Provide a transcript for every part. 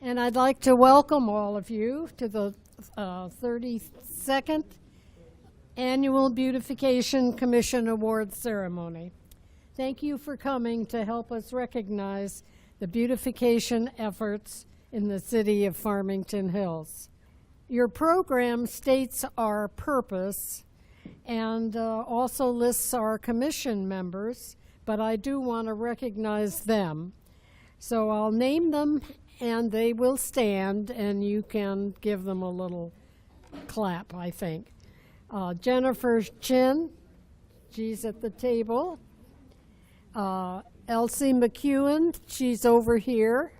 And I'd like to welcome all of you to the 32nd Annual Beautification Commission Awards Ceremony. Thank you for coming to help us recognize the beautification efforts in the city of Farmington Hills. Your program states our purpose and also lists our commission members, but I do want to recognize them. So I'll name them and they will stand and you can give them a little clap, I think. Jennifer Chin, she's at the table. Elsie McEwen, she's over here.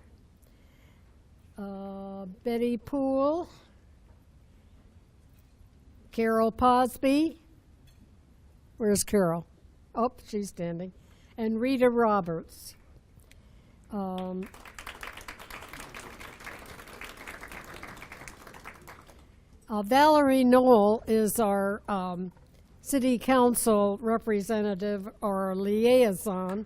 Betty Poole. Carol Posby. Where's Carol? Oh, she's standing. And Rita Roberts. Valerie Knoll is our city council representative or liaison,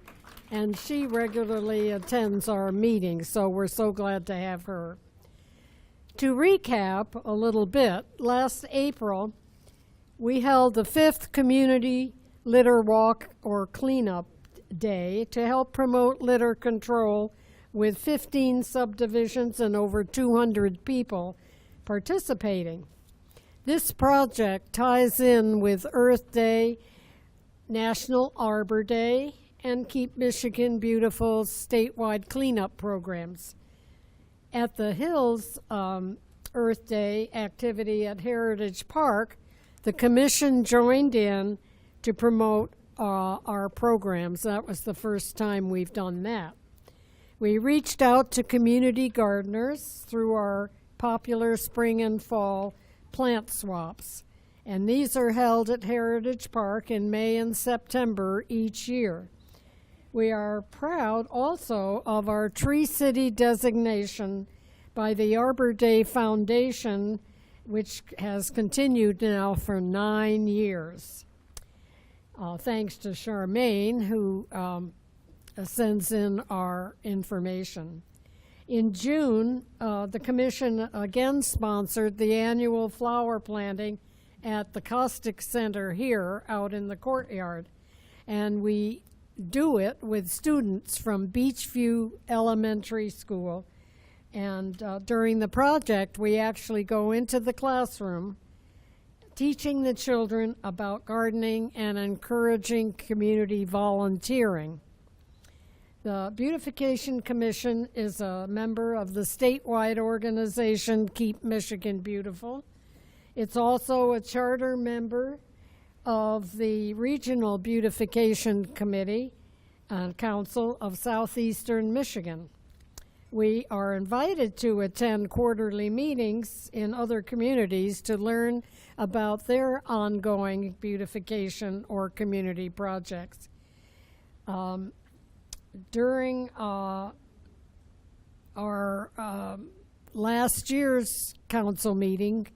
and she regularly attends our meetings, so we're so glad to have her. To recap a little bit, last April, we held the 5th Community Litter Walk or Cleanup Day to help promote litter control with 15 subdivisions and over 200 people participating. This project ties in with Earth Day, National Arbor Day, and Keep Michigan Beautiful statewide cleanup programs. At the Hills Earth Day activity at Heritage Park, the commission joined in to promote our programs. That was the first time we've done that. We reached out to community gardeners through our popular spring and fall plant swaps, and these are held at Heritage Park in May and September each year. We are proud also of our Tree City designation by the Arbor Day Foundation, which has continued now for 9 years. Thanks to Charmaine, who sends in our information. In June, the commission again sponsored the annual flower planting at the Caustic Center here out in the courtyard. And we do it with students from Beachview Elementary School. And during the project, we actually go into the classroom teaching the children about gardening and encouraging community volunteering. The Beautification Commission is a member of the statewide organization Keep Michigan Beautiful. It's also a charter member of the Regional Beautification Committee and Council of Southeastern Michigan. We are invited to attend quarterly meetings in other communities to learn about their ongoing beautification or community projects. During our last year's council meeting,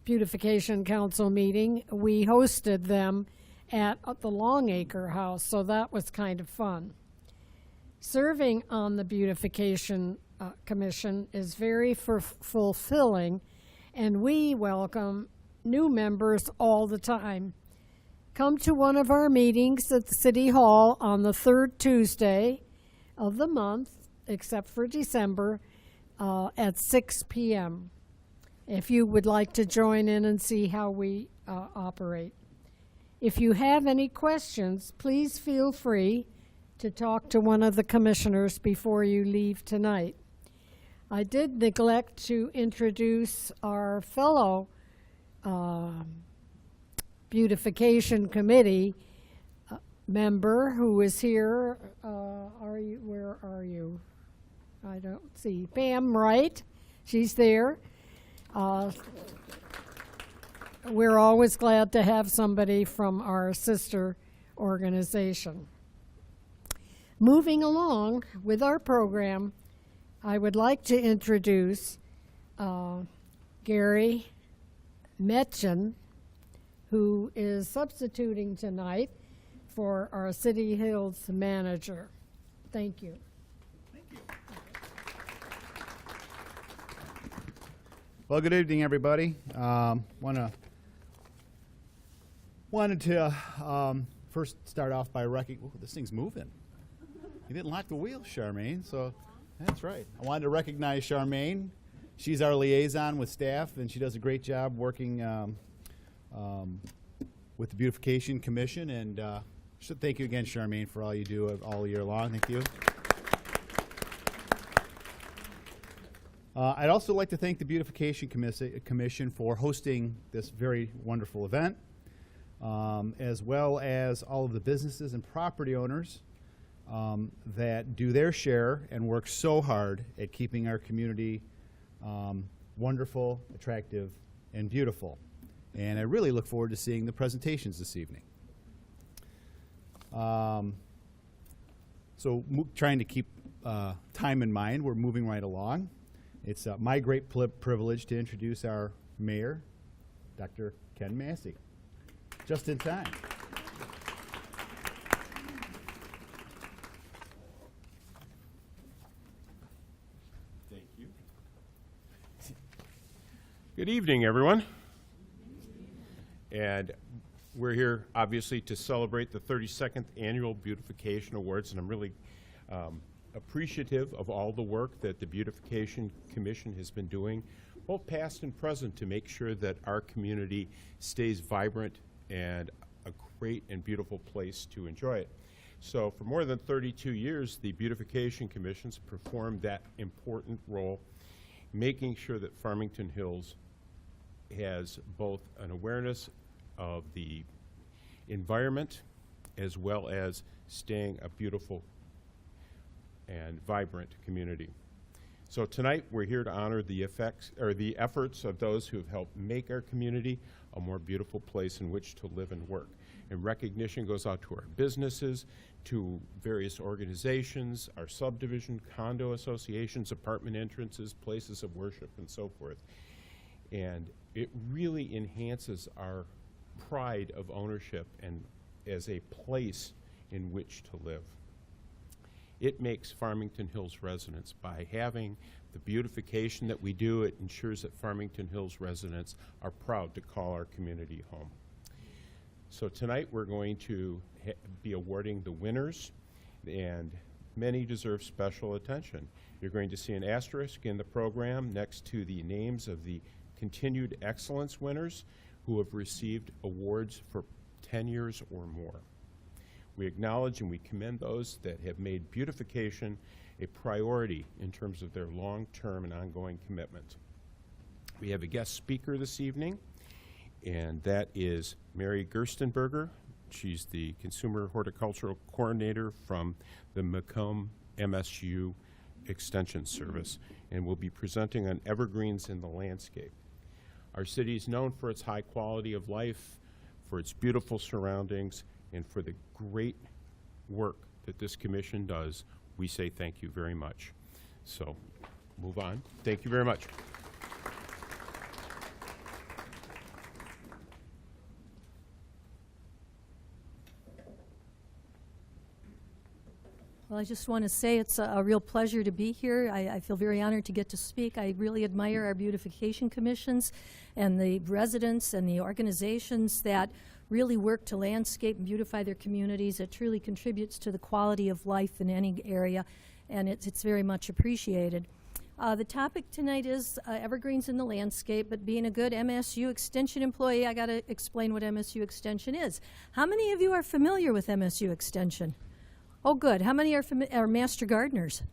Beautification Council meeting, we hosted them at the Longacre House, so that was kind of fun. Serving on the Beautification Commission is very fulfilling, and we welcome new members all the time. Come to one of our meetings at the City Hall on the 3rd Tuesday of the month, except for December, at 6 p.m. if you would like to join in and see how we operate. If you have any questions, please feel free to talk to one of the commissioners before you leave tonight. I did neglect to introduce our fellow Beautification Committee member who is here. Where are you? I don't see. Pam Wright, she's there. We're always glad to have somebody from our sister organization. Moving along with our program, I would like to introduce Gary Metchen, who is substituting tonight for our City Hills manager. Thank you. Thank you. Well, good evening, everybody. Wanted to first start off by this thing's moving. You didn't lock the wheel, Charmaine, so that's right. I wanted to recognize Charmaine. She's our liaison with staff, and she does a great job working with the Beautification Commission. And so thank you again, Charmaine, for all you do all year long. Thank you. I'd also like to thank the Beautification Commission for hosting this very wonderful event, as well as all of the businesses and property owners that do their share and work so hard at keeping our community wonderful, attractive, and beautiful. And I really look forward to seeing the presentations this evening. Trying to keep time in mind, we're moving right along. It's my great privilege to introduce our mayor, Dr. Ken Massey. Just in time. Thank you. Good evening, everyone. And we're here, obviously, to celebrate the 32nd Annual Beautification Awards, and I'm really appreciative of all the work that the Beautification Commission has been doing, both past and present, to make sure that our community stays vibrant and a great and beautiful place to enjoy it. So for more than 32 years, the Beautification Commission's performed that important role, making sure that Farmington Hills has both an awareness of the environment as well as staying a beautiful and vibrant community. So tonight we're here to honor the efforts of those who have helped make our community a more beautiful place in which to live and work. And recognition goes out to our businesses, to various organizations, our subdivision, condo associations, apartment entrances, places of worship, and so forth. And it really enhances our pride of ownership and as a place in which to live. It makes Farmington Hills residents, by having the beautification that we do, it ensures that Farmington Hills residents are proud to call our community home. So tonight we're going to be awarding the winners, and many deserve special attention. You're going to see an asterisk in the program next to the names of the continued excellence winners who have received awards for 10 years or more. We acknowledge and we commend those that have made beautification a priority in terms of their long-term and ongoing commitment. We have a guest speaker this evening, and that is Mary Gerstenberger. She's the Consumer Horticultural Coordinator from the Macomb MSU Extension Service, and will be presenting on evergreens in the landscape. Our city is known for its high quality of life, for its beautiful surroundings, and for the great work that this commission does. We say thank you very much. So, move on. Thank you very much. Well, I just want to say it's a real pleasure to be here. I feel very honored to get to speak. I really admire our beautification commissions and the residents and the organizations that really work to landscape and beautify their communities. It truly contributes to the quality of life in any area, and it's very much appreciated. The topic tonight is evergreens in the landscape, but being a good MSU Extension employee, I got to explain what MSU Extension is. How many of you are familiar with MSU Extension? Oh, good. How many are master gardeners?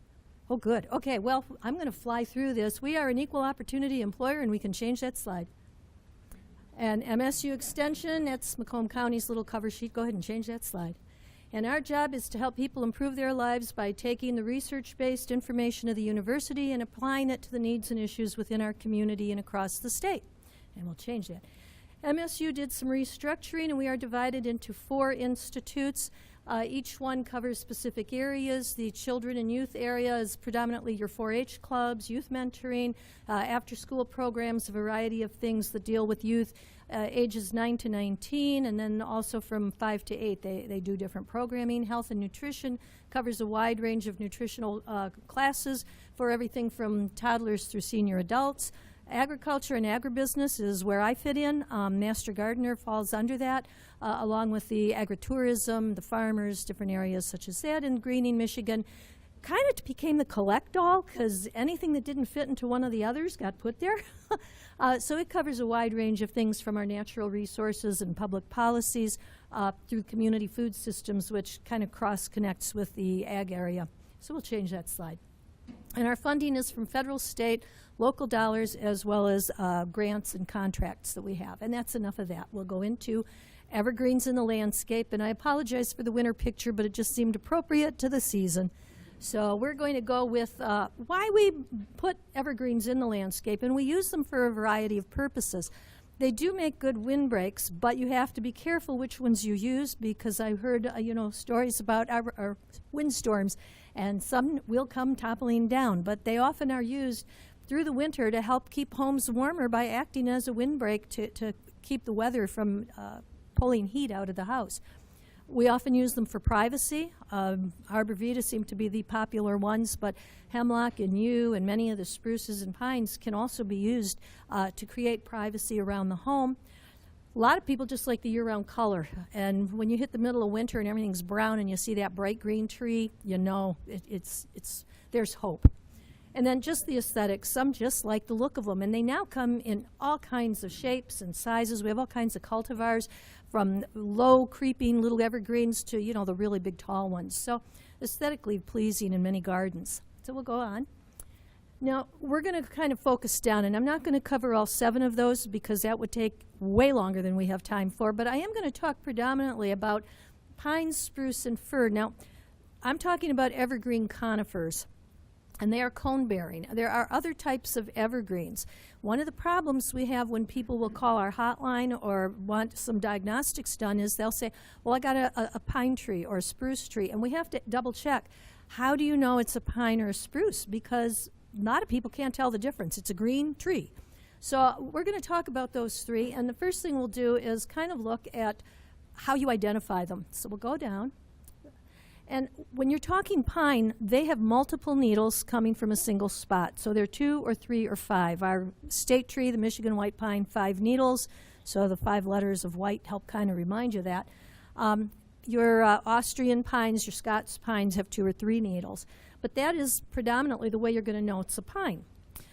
Oh, good. Okay, well, I'm going to fly through this. We are an equal opportunity employer, and we can change that slide. And MSU Extension, that's Macomb County's little cover sheet. Go ahead and change that slide. And our job is to help people improve their lives by taking the research-based information of the university and applying it to the needs and issues within our community and across the state. And we'll change that. MSU did some restructuring, and we are divided into 4 institutes. Each one covers specific areas. The children and youth area is predominantly your 4-H clubs, youth mentoring, after-school programs, a variety of things that deal with youth ages 9 to 19, and then also from 5 to 8. They do different programming. Health and nutrition covers a wide range of nutritional classes for everything from toddlers through senior adults. Agriculture and agribusiness is where I fit in. Master Gardener falls under that, along with the agritourism, the farmers, different areas such as that in Greening, Michigan. Kind of became the collect-all because anything that didn't fit into one of the others got put there. So it covers a wide range of things from our natural resources and public policies through community food systems, which kind of cross-connects with the ag area. So we'll change that slide. And our funding is from federal, state, local dollars, as well as grants and contracts that we have. And that's enough of that. We'll go into evergreens in the landscape. And I apologize for the winter picture, but it just seemed appropriate to the season. So we're going to go with why we put evergreens in the landscape, and we use them for a variety of purposes. They do make good windbreaks, but you have to be careful which ones you use, because I've heard stories about our windstorms, and some will come toppling down, but they often are used through the winter to help keep homes warmer by acting as a windbreak to keep the weather from pulling heat out of the house. We often use them for privacy. Arbor Vitae seem to be the popular ones, but hemlock and yew and many of the spruces and pines can also be used to create privacy around the home. A lot of people just like the year-round color, and when you hit the middle of winter and everything's brown and you see that bright green tree, you know there's hope. And then just the aesthetics, some just like the look of them, and they now come in all kinds of shapes and sizes. We have all kinds of cultivars, from low creeping little evergreens to the really big tall ones. So aesthetically pleasing in many gardens. So we'll go on. Now we're going to kind of focus down, and I'm not going to cover all 7 of those because that would take way longer than we have time for, but I am going to talk predominantly about pine, spruce, and fir. Now I'm talking about evergreen conifers, and they are cone-bearing. There are other types of evergreens. One of the problems we have when people will call our hotline or want some diagnostics done is they'll say, well, I got a pine tree or a spruce tree, and we have to double check. How do you know it's a pine or a spruce? Because a lot of people can't tell the difference. It's a green tree. So we're going to talk about those 3, and the first thing we'll do is kind of look at how you identify them. So we'll go down. And when you're talking pine, they have multiple needles coming from a single spot. So they're 2 or 3 or 5. Our state tree, the Michigan white pine, 5 needles. So the 5 letters of white help kind of remind you that. Your Austrian pines, your Scots pines have 2 or 3 needles. But that is predominantly the way you're going to know it's a pine.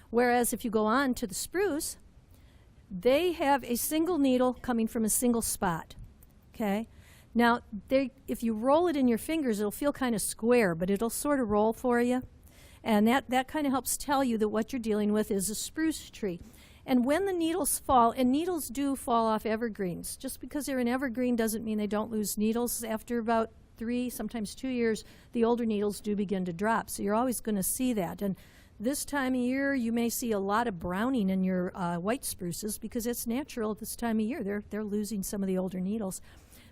Whereas if you go on to the spruce, they have a single needle coming from a single spot. Okay? Now, if you roll it in your fingers, it'll feel kind of square, but it'll sort of roll for you. And that kind of helps tell you that what you're dealing with is a spruce tree. And when the needles fall, and needles do fall off evergreens, just because they're an evergreen doesn't mean they don't lose needles. After about 3, sometimes 2 years, the older needles do begin to drop. So you're always going to see that. And this time of year, you may see a lot of browning in your white spruces because it's natural at this time of year. They're losing some of the older needles.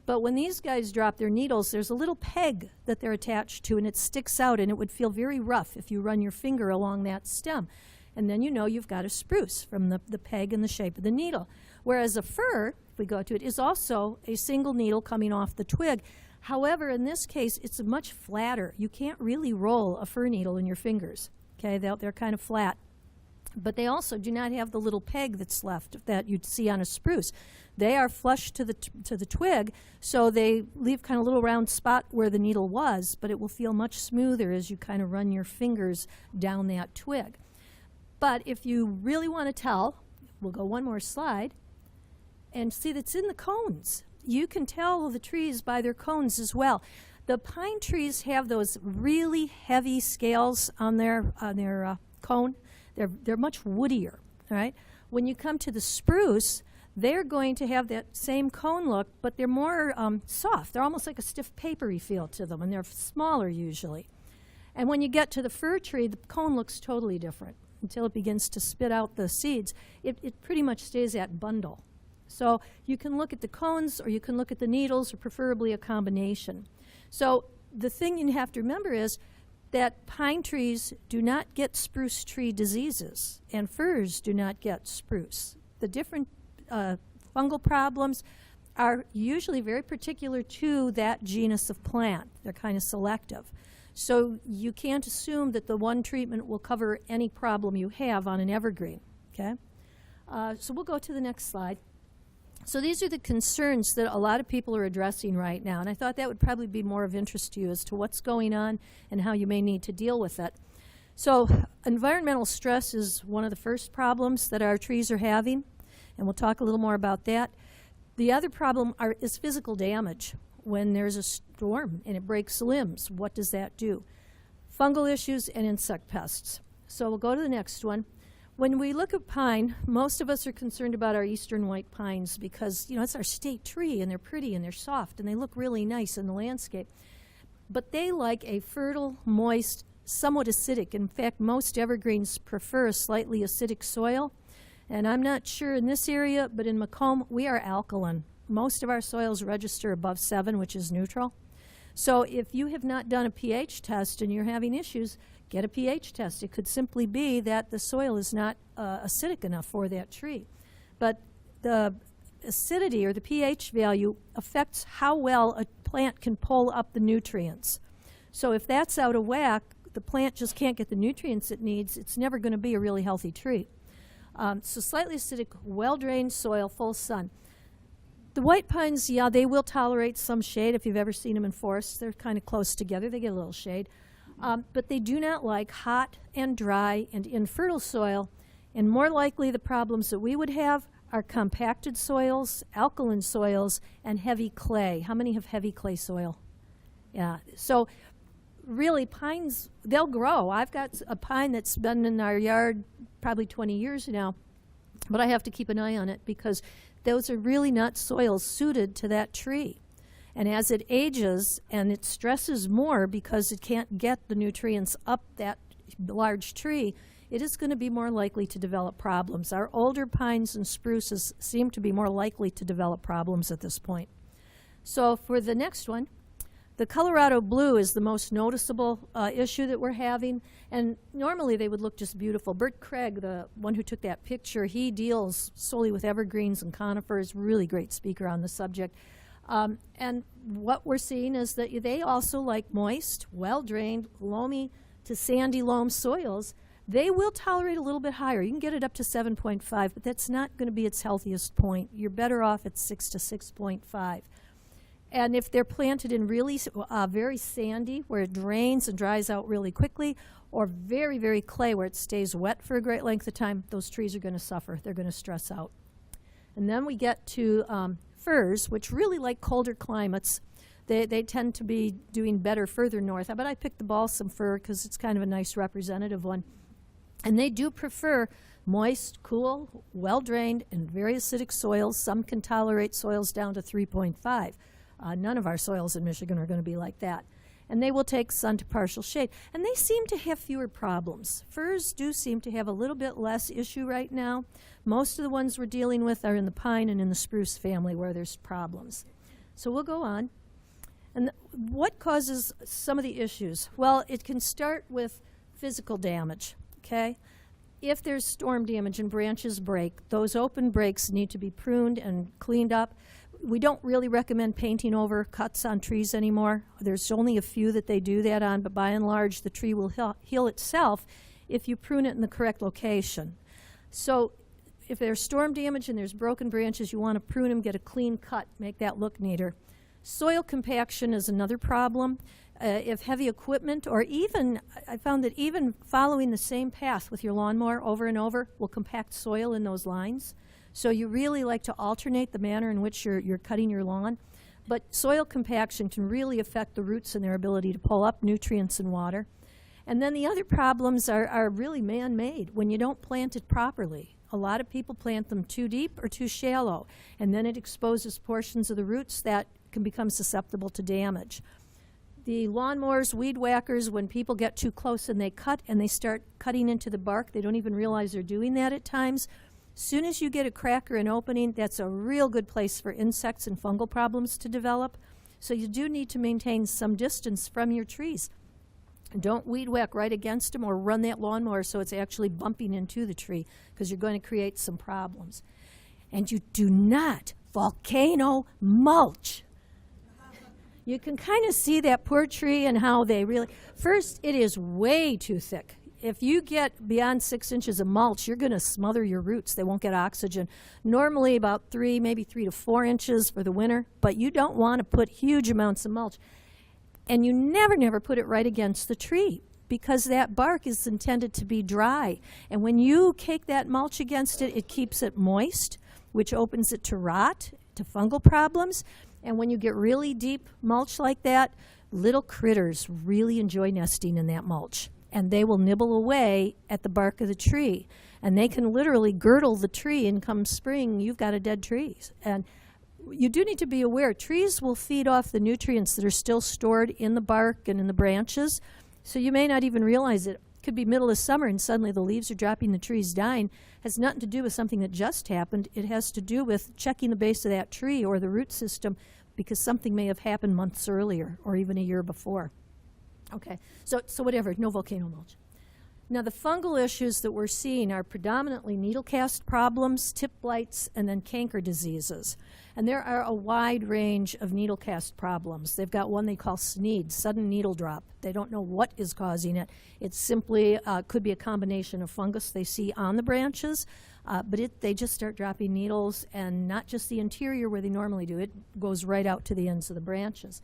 But when these guys drop their needles, there's a little peg that they're attached to, and it sticks out, and it would feel very rough if you run your finger along that stem. And then you know you've got a spruce from the peg and the shape of the needle. Whereas a fir, if we go to it, is also a single needle coming off the twig. However, in this case, it's much flatter. You can't really roll a fir needle in your fingers. Okay, they're kind of flat. But they also do not have the little peg that's left that you'd see on a spruce. They are flush to the twig, so they leave kind of a little round spot where the needle was, but it will feel much smoother as you kind of run your fingers down that twig. But if you really want to tell, we'll go one more slide, and see that's in the cones. You can tell the trees by their cones as well. The pine trees have those really heavy scales on their cone. They're much woodier, all right? When you come to the spruce, they're going to have that same cone look, but they're more soft. They're almost like a stiff papery feel to them, and they're smaller usually. And when you get to the fir tree, the cone looks totally different until it begins to spit out the seeds. It pretty much stays that bundle. So you can look at the cones, or you can look at the needles, or preferably a combination. So the thing you have to remember is that pine trees do not get spruce tree diseases, and firs do not get spruce. The different fungal problems are usually very particular to that genus of plant. They're kind of selective. So you can't assume that the one treatment will cover any problem you have on an evergreen, okay? So we'll go to the next slide. So these are the concerns that a lot of people are addressing right now, and I thought that would probably be more of interest to you as to what's going on and how you may need to deal with it. So environmental stress is one of the first problems that our trees are having, and we'll talk a little more about that. The other problem is physical damage. When there's a storm and it breaks limbs, what does that do? Fungal issues and insect pests. So we'll go to the next one. When we look at pine, most of us are concerned about our eastern white pines because, you know, it's our state tree, and they're pretty and they're soft and they look really nice in the landscape. But they like a fertile, moist, somewhat acidic. In fact, most evergreens prefer a slightly acidic soil. And I'm not sure in this area, but in Macomb, we are alkaline. Most of our soils register above 7, which is neutral. So if you have not done a pH test and you're having issues, get a pH test. It could simply be that the soil is not acidic enough for that tree. But the acidity or the pH value affects how well a plant can pull up the nutrients. So if that's out of whack, the plant just can't get the nutrients it needs. It's never going to be a really healthy tree. So slightly acidic, well-drained soil, full sun. The white pines, yeah, they will tolerate some shade. If you've ever seen them in forests, they're kind of close together. They get a little shade. But they do not like hot and dry and infertile soil. And more likely the problems that we would have are compacted soils, alkaline soils, and heavy clay. How many have heavy clay soil? Yeah. So really, pines, they'll grow. I've got a pine that's been in our yard probably 20 years now, but I have to keep an eye on it because those are really not soils suited to that tree. And as it ages and it stresses more because it can't get the nutrients up that large tree, it is going to be more likely to develop problems. Our older pines and spruces seem to be more likely to develop problems at this point. So for the next one, the Colorado blue is the most noticeable issue that we're having, and normally they would look just beautiful. Bert Craig, the one who took that picture, he deals solely with evergreens and conifers, really great speaker on the subject. And what we're seeing is that they also like moist, well-drained, loamy to sandy loam soils. They will tolerate a little bit higher. You can get it up to 7.5, but that's not going to be its healthiest point. You're better off at 6 to 6.5. And if they're planted in really very sandy, where it drains and dries out really quickly, or very, very clay, where it stays wet for a great length of time, those trees are going to suffer. They're going to stress out. And then we get to firs, which really like colder climates. They tend to be doing better further north. But I picked the balsam fir because it's kind of a nice representative one. And they do prefer moist, cool, well-drained, and very acidic soils. Some can tolerate soils down to 3.5. None of our soils in Michigan are going to be like that. And they will take sun to partial shade. And they seem to have fewer problems. Firs do seem to have a little bit less issue right now. Most of the ones we're dealing with are in the pine and in the spruce family where there's problems. So we'll go on. And what causes some of the issues? Well, it can start with physical damage, okay? If there's storm damage and branches break, those open breaks need to be pruned and cleaned up. We don't really recommend painting over cuts on trees anymore. There's only a few that they do that on, but by and large, the tree will heal itself if you prune it in the correct location. So if there's storm damage and there's broken branches, you want to prune them, get a clean cut, make that look neater. Soil compaction is another problem. If heavy equipment, or even, I found that even following the same path with your lawnmower over and over will compact soil in those lines. So you really like to alternate the manner in which you're cutting your lawn. But soil compaction can really affect the roots and their ability to pull up nutrients and water. And then the other problems are really man-made when you don't plant it properly. A lot of people plant them too deep or too shallow, and then it exposes portions of the roots that can become susceptible to damage. The lawnmowers, weed whackers, when people get too close and they cut and they start cutting into the bark, they don't even realize they're doing that at times. Soon as you get a crack or an opening, that's a real good place for insects and fungal problems to develop. So you do need to maintain some distance from your trees. Don't weed whack right against them or run that lawnmower so it's actually bumping into the tree, because you're going to create some problems. And you do not volcano mulch. You can kind of see that poor tree and how they really, first, it is way too thick. if you get beyond 6 inches of mulch, you're going to smother your roots. They won't get oxygen. Normally about maybe 3 to 4 inches for the winter, but you don't want to put huge amounts of mulch. And you never put it right against the tree, because that bark is intended to be dry. And when you cake that mulch against it, it keeps it moist, which opens it to rot, to fungal problems. And when you get really deep mulch like that, little critters really enjoy nesting in that mulch. And they will nibble away at the bark of the tree. And they can literally girdle the tree, and come spring, you've got a dead tree. And you do need to be aware, trees will feed off the nutrients that are still stored in the bark and in the branches. So you may not even realize it. It could be middle of summer and suddenly the leaves are dropping, the tree's dying. It has nothing to do with something that just happened. It has to do with checking the base of that tree or the root system, because something may have happened months earlier or even a year before. Okay, so whatever, no volcano mulch. Now the fungal issues that we're seeing are predominantly needle cast problems, tip blights, and then canker diseases. And there are a wide range of needle cast problems. They've got one they call SNEED, sudden needle drop. They don't know what is causing it. It simply could be a combination of fungus they see on the branches, but they just start dropping needles, and not just the interior where they normally do. It goes right out to the ends of the branches.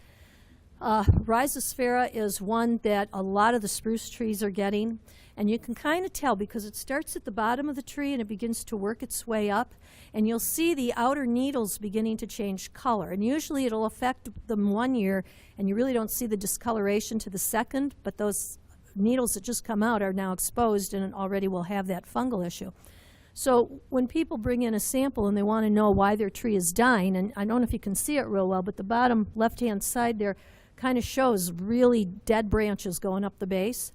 Rhizosphaera is one that a lot of the spruce trees are getting, and you can kind of tell because it starts at the bottom of the tree and it begins to work its way up, and you'll see the outer needles beginning to change color, and usually it'll affect them 1 year and you really don't see the discoloration to the second, but those needles that just come out are now exposed and already will have that fungal issue. So when people bring in a sample and they want to know why their tree is dying, and I don't know if you can see it real well, but the bottom left-hand side there kind of shows really dead branches going up the base.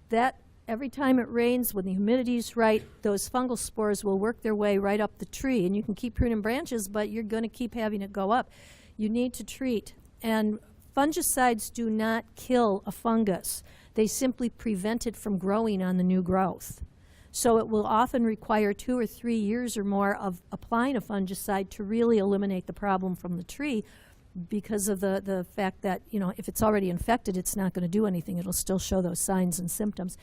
That every time it rains, when the humidity's right, those fungal spores will work their way right up the tree, and you can keep pruning branches, but you're going to keep having it go up. You need to treat, and fungicides do not kill a fungus. They simply prevent it from growing on the new growth. So it will often require 2 or 3 years or more of applying a fungicide to really eliminate the problem from the tree, because of the fact that, you know, if it's already infected, it's not going to do anything. It'll still show those signs and symptoms.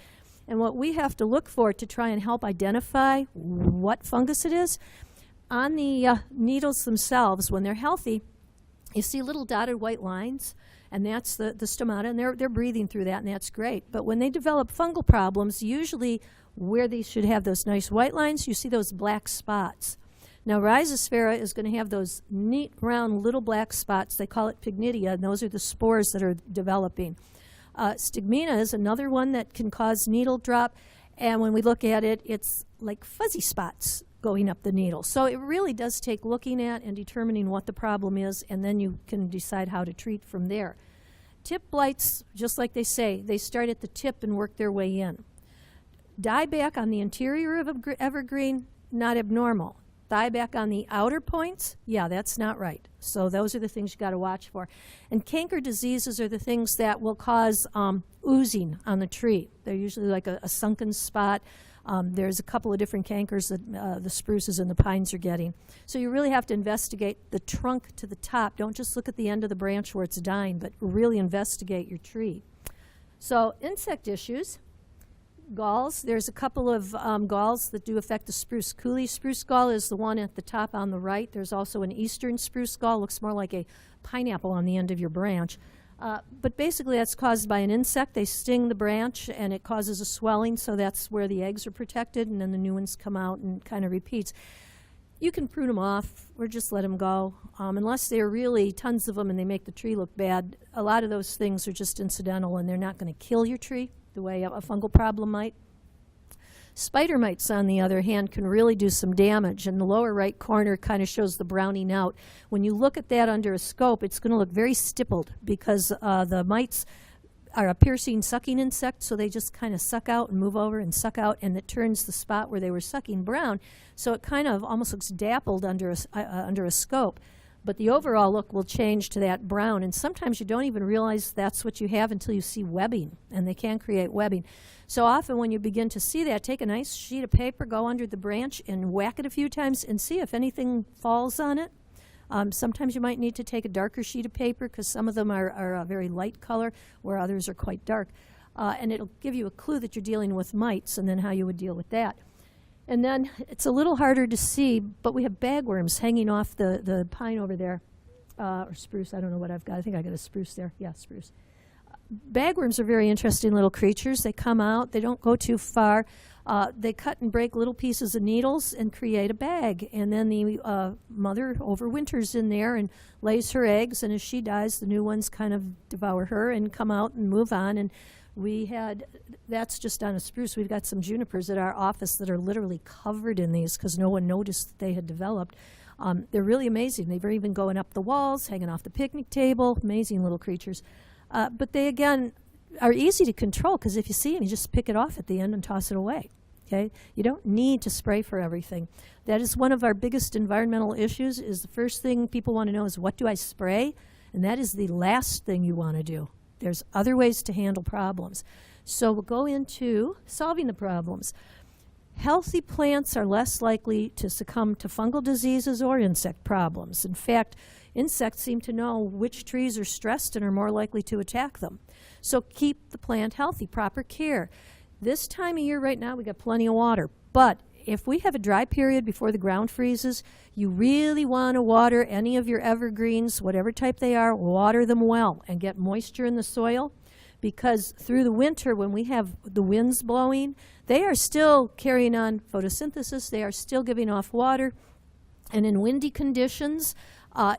And what we have to look for to try and help identify what fungus it is, on the needles themselves, when they're healthy, you see little dotted white lines, and that's the stomata, and they're breathing through that, and that's great. But when they develop fungal problems, usually where they should have those nice white lines, you see those black spots. Now, Rhizosphaera is going to have those neat, round, little black spots. They call it pycnidia, and those are the spores that are developing. Stigmina is another one that can cause needle drop, and when we look at it, it's like fuzzy spots going up the needle. So it really does take looking at and determining what the problem is, and then you can decide how to treat from there. Tip blights, just like they say, they start at the tip and work their way in. Dieback on the interior of an evergreen, not abnormal. Dieback on the outer points, yeah, that's not right. So those are the things you got to watch for. And canker diseases are the things that will cause oozing on the tree. They're usually like a sunken spot. There's a couple of different cankers that the spruces and the pines are getting. So you really have to investigate the trunk to the top. Don't just look at the end of the branch where it's dying, but really investigate your tree. So insect issues. Galls, there's a couple of galls that do affect the spruce. Coulee spruce gall is the one at the top on the right. There's also an eastern spruce gall, looks more like a pineapple on the end of your branch. But basically that's caused by an insect. They sting the branch and it causes a swelling, so that's where the eggs are protected, and then the new ones come out and kind of repeats. You can prune them off or just let them go. Unless they're really tons of them and they make the tree look bad, a lot of those things are just incidental and they're not going to kill your tree the way a fungal problem might. Spider mites, on the other hand, can really do some damage, and the lower right corner kind of shows the browning out. When you look at that under a scope, it's going to look very stippled because the mites are a piercing, sucking insect, so they just kind of suck out and move over and suck out, and it turns the spot where they were sucking brown, so it kind of almost looks dappled under a scope. But the overall look will change to that brown, and sometimes you don't even realize that's what you have until you see webbing, and they can create webbing. So often when you begin to see that, take a nice sheet of paper, go under the branch and whack it a few times and see if anything falls on it. Sometimes you might need to take a darker sheet of paper because some of them are a very light color where others are quite dark. and it'll give you a clue that you're dealing with mites and then how you would deal with that. And then it's a little harder to see, but we have bagworms hanging off the pine over there, or spruce, I don't know what I've got. I think I got a spruce there. Yeah, spruce. Bagworms are very interesting little creatures. They come out, they don't go too far. They cut and break little pieces of needles and create a bag. And then the mother overwinters in there and lays her eggs, and as she dies, the new ones kind of devour her and come out and move on. And that's just on a spruce. We've got some junipers at our office that are literally covered in these because no one noticed that they had developed. They're really amazing. They're even going up the walls, hanging off the picnic table, amazing little creatures. But they, again, are easy to control because if you see them, you just pick it off at the end and toss it away. Okay? You don't need to spray for everything. That is one of our biggest environmental issues. Is the first thing people want to know is, what do I spray? And that is the last thing you want to do. There's other ways to handle problems. So we'll go into solving the problems. Healthy plants are less likely to succumb to fungal diseases or insect problems. In fact, insects seem to know which trees are stressed and are more likely to attack them. So keep the plant healthy, proper care. This time of year right now, we got plenty of water. But if we have a dry period before the ground freezes, you really want to water any of your evergreens, whatever type they are, water them well and get moisture in the soil. Because through the winter, when we have the winds blowing, they are still carrying on photosynthesis. They are still giving off water. And in windy conditions,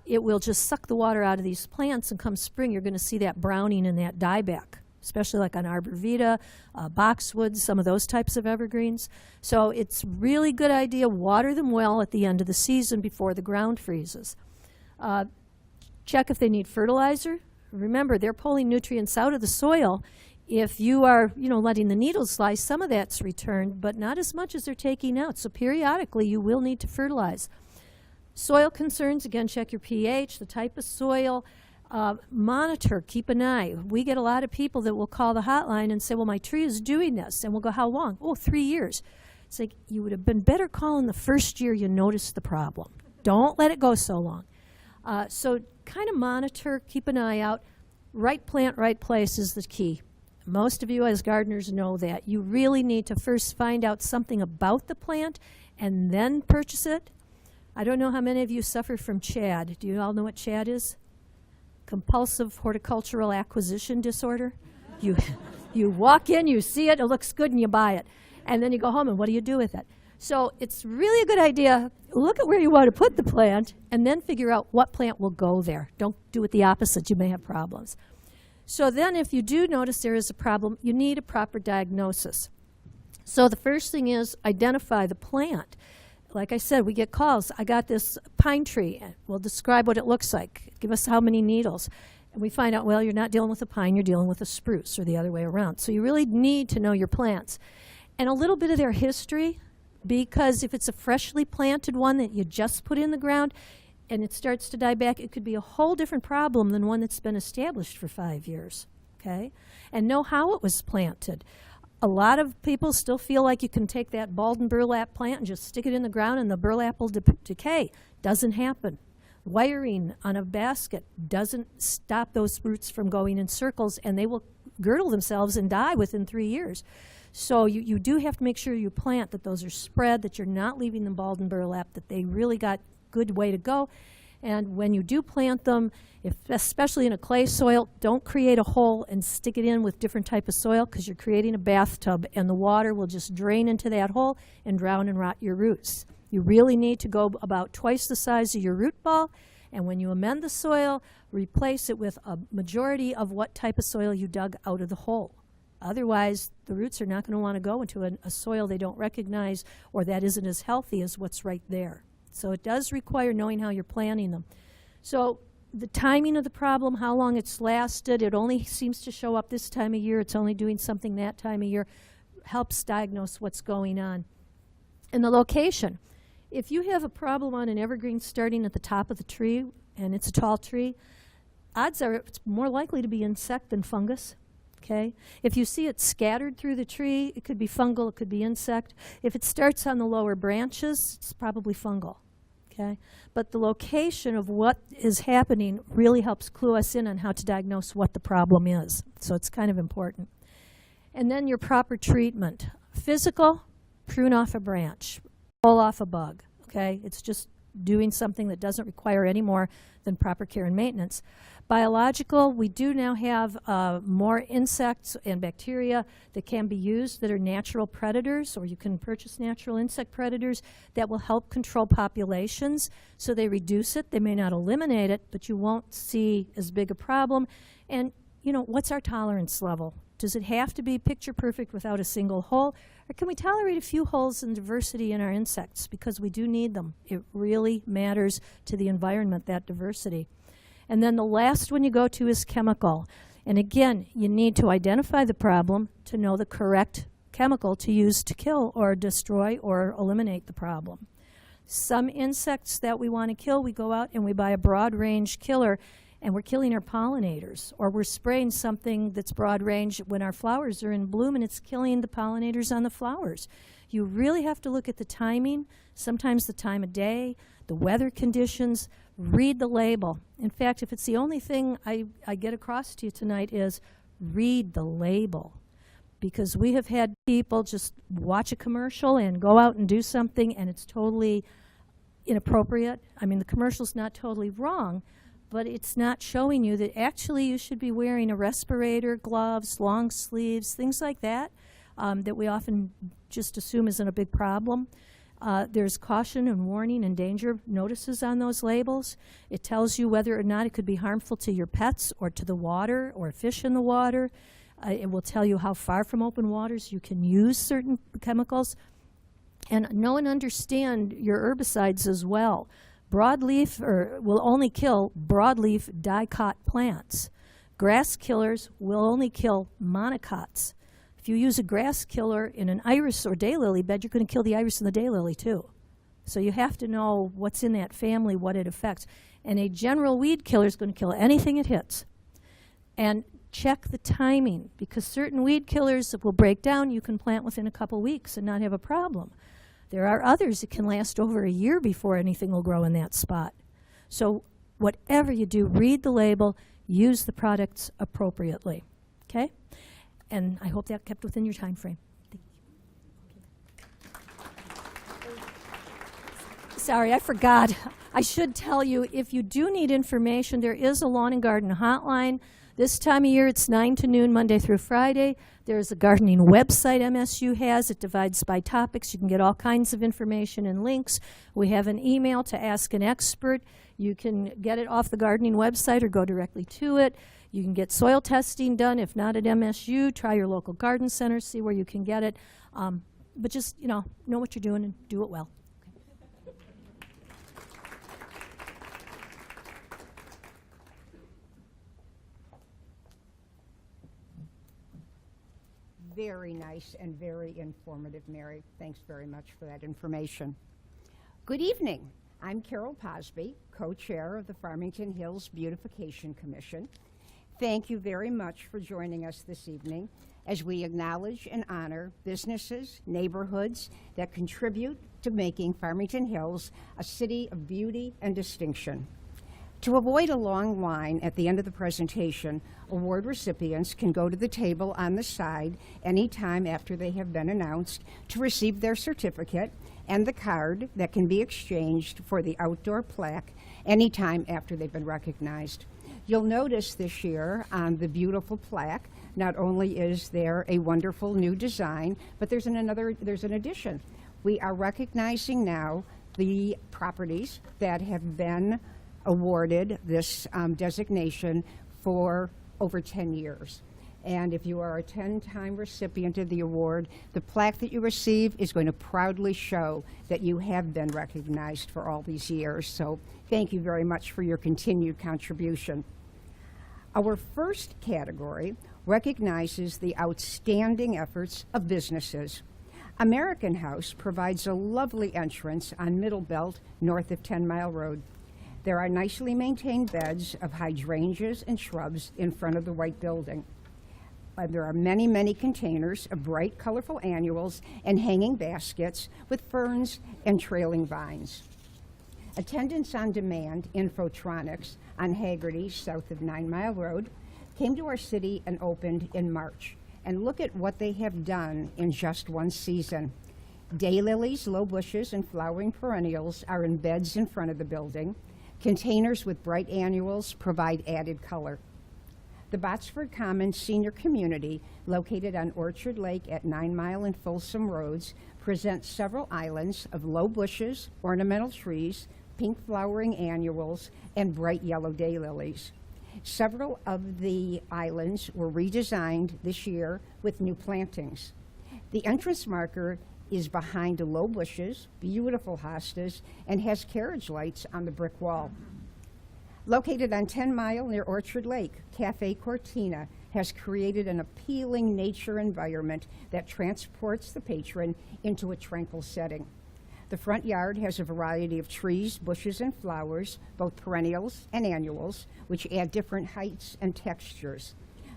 it will just suck the water out of these plants. And come spring, you're going to see that browning and that dieback, especially like on arborvitae, boxwoods, some of those types of evergreens. So it's really good idea, water them well at the end of the season before the ground freezes. Check if they need fertilizer. Remember, they're pulling nutrients out of the soil. If you are, letting the needles fly, some of that's returned, but not as much as they're taking out. So periodically, you will need to fertilize. Soil concerns, again, check your pH, the type of soil. Monitor, keep an eye. We get a lot of people that will call the hotline and say, well, my tree is doing this. And we'll go, how long? Oh, 3 years. It's like, you would have been better calling the first year you noticed the problem. Don't let it go so long. So kind of monitor, keep an eye out. Right plant, right place is the key. Most of you as gardeners know that. You really need to first find out something about the plant and then purchase it. I don't know how many of you suffer from CHAD. Do you all know what CHAD is? Compulsive horticultural acquisition disorder. You walk in, you see it, it looks good, and you buy it. And then you go home, and what do you do with it? So it's really a good idea. Look at where you want to put the plant, and then figure out what plant will go there. Don't do it the opposite. You may have problems. So then if you do notice there is a problem, you need a proper diagnosis. So the first thing is identify the plant. Like I said, we get calls. I got this pine tree. We'll describe what it looks like. Give us how many needles. And we find out, well, you're not dealing with a pine, you're dealing with a spruce, or the other way around. So you really need to know your plants. And a little bit of their history, because if it's a freshly planted one that you just put in the ground and it starts to die back, it could be a whole different problem than one that's been established for 5 years, okay? And know how it was planted. A lot of people still feel like you can take that balled and burlap plant and just stick it in the ground and the burlap will decay. Doesn't happen. Wiring on a basket doesn't stop those roots from going in circles, and they will girdle themselves and die within 3 years. So you do have to make sure you plant that those are spread, that you're not leaving them balled and burlap, that they really got good way to go. And when you do plant them, especially in a clay soil, don't create a hole and stick it in with different type of soil, because you're creating a bathtub and the water will just drain into that hole and drown and rot your roots. You really need to go about twice the size of your root ball, and when you amend the soil, replace it with a majority of what type of soil you dug out of the hole. Otherwise, the roots are not going to want to go into a soil they don't recognize or that isn't as healthy as what's right there. So it does require knowing how you're planting them. So the timing of the problem, how long it's lasted, it only seems to show up this time of year, it's only doing something that time of year, helps diagnose what's going on. And the location. If you have a problem on an evergreen starting at the top of the tree, and it's a tall tree, odds are it's more likely to be insect than fungus. Okay? If you see it scattered through the tree, it could be fungal, it could be insect. If it starts on the lower branches, it's probably fungal. Okay? But the location of what is happening really helps clue us in on how to diagnose what the problem is. So it's kind of important. And then your proper treatment. Physical, prune off a branch, pull off a bug, okay? It's just doing something that doesn't require any more than proper care and maintenance. Biological, we do now have more insects and bacteria that can be used that are natural predators, or you can purchase natural insect predators that will help control populations. So they reduce it. They may not eliminate it, but you won't see as big a problem. And, you know, what's our tolerance level? Does it have to be picture perfect without a single hole? Or can we tolerate a few holes in diversity in our insects? Because we do need them. It really matters to the environment, that diversity. And then the last one you go to is chemical. And again, you need to identify the problem to know the correct chemical to use to kill or destroy or eliminate the problem. Some insects that we want to kill, we go out and we buy a broad range killer, and we're killing our pollinators, or we're spraying something that's broad range when our flowers are in bloom and it's killing the pollinators on the flowers. You really have to look at the timing, sometimes the time of day, the weather conditions, read the label. In fact, if it's the only thing I get across to you tonight is read the label. Because we have had people just watch a commercial and go out and do something and it's totally inappropriate. I mean, the commercial's not totally wrong, but it's not showing you that actually you should be wearing a respirator, gloves, long sleeves, things like that, that we often just assume isn't a big problem. There's caution and warning and danger notices on those labels. It tells you whether or not it could be harmful to your pets or to the water or fish in the water. It will tell you how far from open waters you can use certain chemicals. And know and understand your herbicides as well. Broadleaf will only kill broadleaf dicot plants. Grass killers will only kill monocots. If you use a grass killer in an iris or daylily bed, you're going to kill the iris and the daylily too. So you have to know what's in that family, what it affects. And a general weed killer is going to kill anything it hits. And check the timing, because certain weed killers that will break down, you can plant within a couple weeks and not have a problem. There are others that can last over a year before anything will grow in that spot. So whatever you do, read the label, use the products appropriately, okay? And I hope that kept within your time frame. Thank you. Sorry, I forgot. I should tell you, if you do need information, there is a lawn and garden hotline. This time of year, it's 9 to noon, Monday through Friday. There's a gardening website MSU has. It divides by topics. You can get all kinds of information and links. We have an email to ask an expert. You can get it off the gardening website or go directly to it. You can get soil testing done. If not at MSU, try your local garden center, see where you can get it. But just, know what you're doing and do it well. Very nice and very informative, Mary. Thanks very much for that information. Good evening. I'm Carol Posby, co-chair of the Farmington Hills Beautification Commission. Thank you very much for joining us this evening as we acknowledge and honor businesses, neighborhoods that contribute to making Farmington Hills a city of beauty and distinction. To avoid a long line at the end of the presentation, award recipients can go to the table on the side anytime after they have been announced to receive their certificate and the card that can be exchanged for the outdoor plaque anytime after they've been recognized. You'll notice this year on the beautiful plaque, not only is there a wonderful new design, but there's an addition. We are recognizing now the properties that have been awarded this designation for over 10 years. And if you are a 10-time recipient of the award, the plaque that you receive is going to proudly show that you have been recognized for all these years. So thank you very much for your continued contribution. Our first category recognizes the outstanding efforts of businesses. American House provides a lovely entrance on Middle Belt north of 10 Mile Road. There are nicely maintained beds of hydrangeas and shrubs in front of the white building. There are many, many containers of bright, colorful annuals and hanging baskets with ferns and trailing vines. Attendance on Demand, Tronics on Haggerty, south of 9 Mile Road, came to our city and opened in March. and look at what they have done in just one season. Daylilies, low bushes, and flowering perennials are in beds in front of the building. Containers with bright annuals provide added color. The Botsford Commons Senior Community, located on Orchard Lake at 9 Mile and Folsom Roads, presents several islands of low bushes, ornamental trees, pink flowering annuals, and bright yellow daylilies. Several of the islands were redesigned this year with new plantings. The entrance marker is behind the low bushes, beautiful hostas, and has carriage lights on the brick wall. Located on 10 Mile near Orchard Lake, Café Cortina has created an appealing nature environment that transports the patron into a tranquil setting. The front yard has a variety of trees, bushes, and flowers, both perennials and annuals, which add different heights and textures.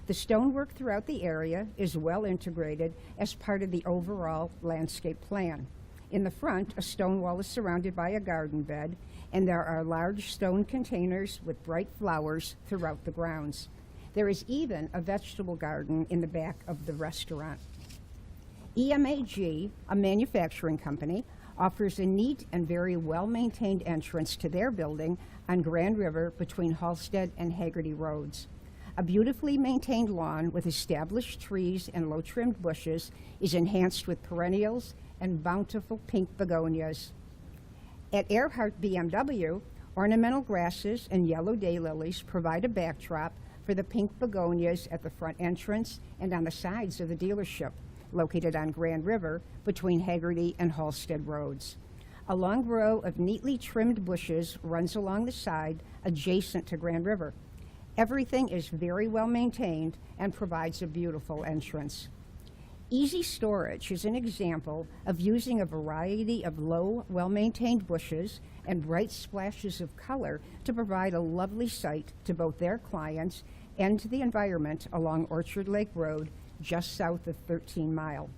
The stonework throughout the area is well integrated as part of the overall landscape plan. In the front, a stone wall is surrounded by a garden bed, and there are large stone containers with bright flowers throughout the grounds. There is even a vegetable garden in the back of the restaurant. EMAG, a manufacturing company, offers a neat and very well-maintained entrance to their building on Grand River between Halsted and Haggerty Roads. A beautifully maintained lawn with established trees and low-trimmed bushes is enhanced with perennials and bountiful pink begonias. At Erhard BMW, ornamental grasses and yellow daylilies provide a backdrop for the pink begonias at the front entrance and on the sides of the dealership, located on Grand River between Haggerty and Halsted Roads. A long row of neatly trimmed bushes runs along the side adjacent to Grand River. Everything is very well maintained and provides a beautiful entrance. Easy Storage is an example of using a variety of low, well-maintained bushes and bright splashes of color to provide a lovely sight to both their clients and to the environment along Orchard Lake Road, just south of 13 Mile.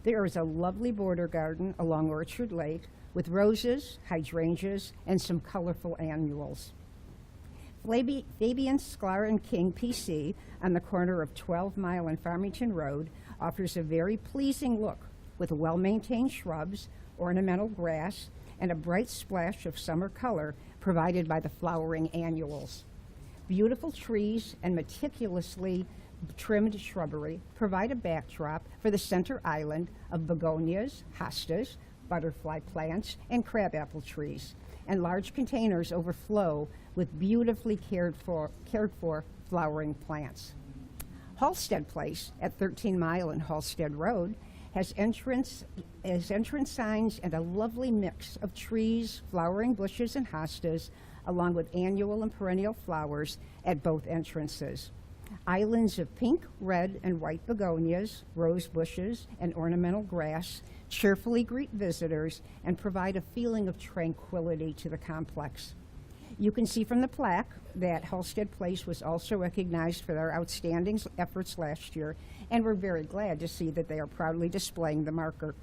There is a lovely border garden along Orchard Lake with roses, hydrangeas, and some colorful annuals. Fabian, Sklar, and King PC on the corner of 12 Mile and Farmington Road offers a very pleasing look with well-maintained shrubs, ornamental grass, and a bright splash of summer color provided by the flowering annuals. Beautiful trees and meticulously trimmed shrubbery provide a backdrop for the center island of begonias, hostas, butterfly plants, and crabapple trees, and large containers overflow with beautifully cared for flowering plants. Halsted Place at 13 Mile and Halsted Road has entrance signs and a lovely mix of trees, flowering bushes, and hostas, along with annual and perennial flowers at both entrances. Islands of pink, red, and white begonias, rose bushes, and ornamental grass cheerfully greet visitors and provide a feeling of tranquility to the complex. You can see from the plaque that Halsted Place was also recognized for their outstanding efforts last year, and we're very glad to see that they are proudly displaying the marker.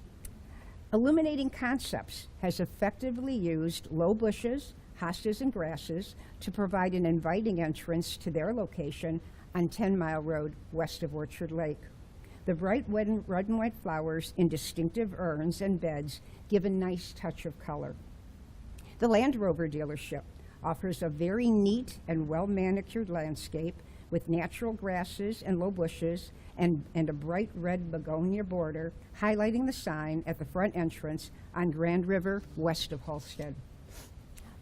Illuminating Concepts has effectively used low bushes, hostas, and grasses to provide an inviting entrance to their location on 10 Mile Road west of Orchard Lake. The bright red and white flowers in distinctive urns and beds give a nice touch of color. The Land Rover dealership offers a very neat and well-manicured landscape with natural grasses and low bushes and a bright red begonia border highlighting the sign at the front entrance on Grand River west of Halsted.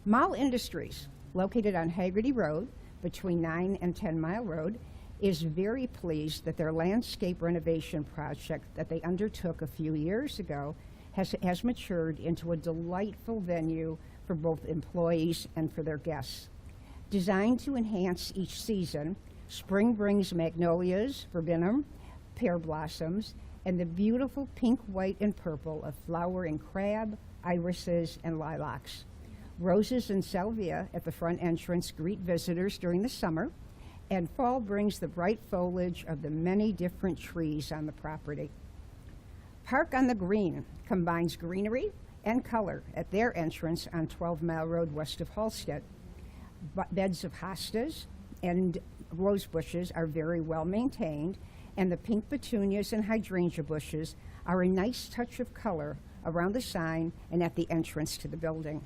MAHLE Industries, located on Haggerty Road between 9 and 10 Mile Road, is very pleased that their landscape renovation project that they undertook a few years ago has matured into a delightful venue for both employees and for their guests. Designed to enhance each season, spring brings magnolias, verbena, pear blossoms, and the beautiful pink, white, and purple of flowering crab, irises, and lilacs. Roses and salvia at the front entrance greet visitors during the summer, and fall brings the bright foliage of the many different trees on the property. Park on the Green combines greenery and color at their entrance on 12 Mile Road west of Halsted. Beds of hostas and rose bushes are very well maintained, and the pink petunias and hydrangea bushes are a nice touch of color around the sign and at the entrance to the building.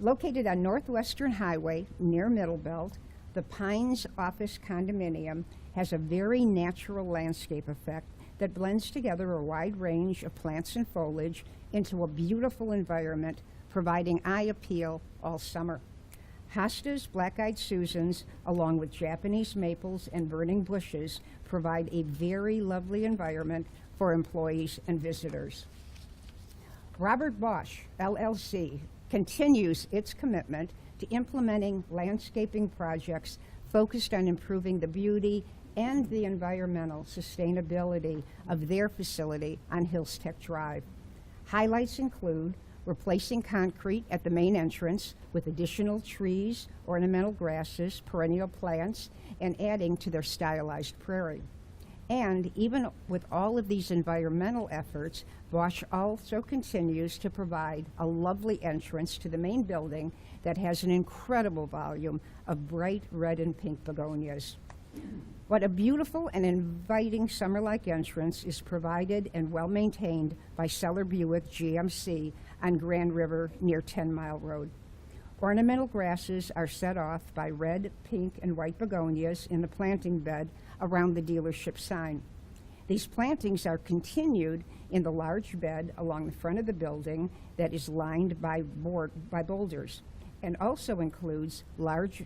Located on Northwestern Highway near Middlebelt, the Pines Office Condominium has a very natural landscape effect that blends together a wide range of plants and foliage into a beautiful environment, providing eye appeal all summer. Hosta's Black-Eyed Susans, along with Japanese maples and burning bushes, provide a very lovely environment for employees and visitors. Robert Bosch, LLC, continues its commitment to implementing landscaping projects focused on improving the beauty and the environmental sustainability of their facility on Hillstech Drive. Highlights include replacing concrete at the main entrance with additional trees, ornamental grasses, perennial plants, and adding to their stylized prairie. And even with all of these environmental efforts, Bosch also continues to provide a lovely entrance to the main building that has an incredible volume of bright red and pink begonias. What a beautiful and inviting summer-like entrance is provided and well-maintained by Seller Buick GMC on Grand River near 10 Mile Road. Ornamental grasses are set off by red, pink, and white begonias in the planting bed around the dealership sign. These plantings are continued in the large bed along the front of the building that is lined by boulders, and also includes large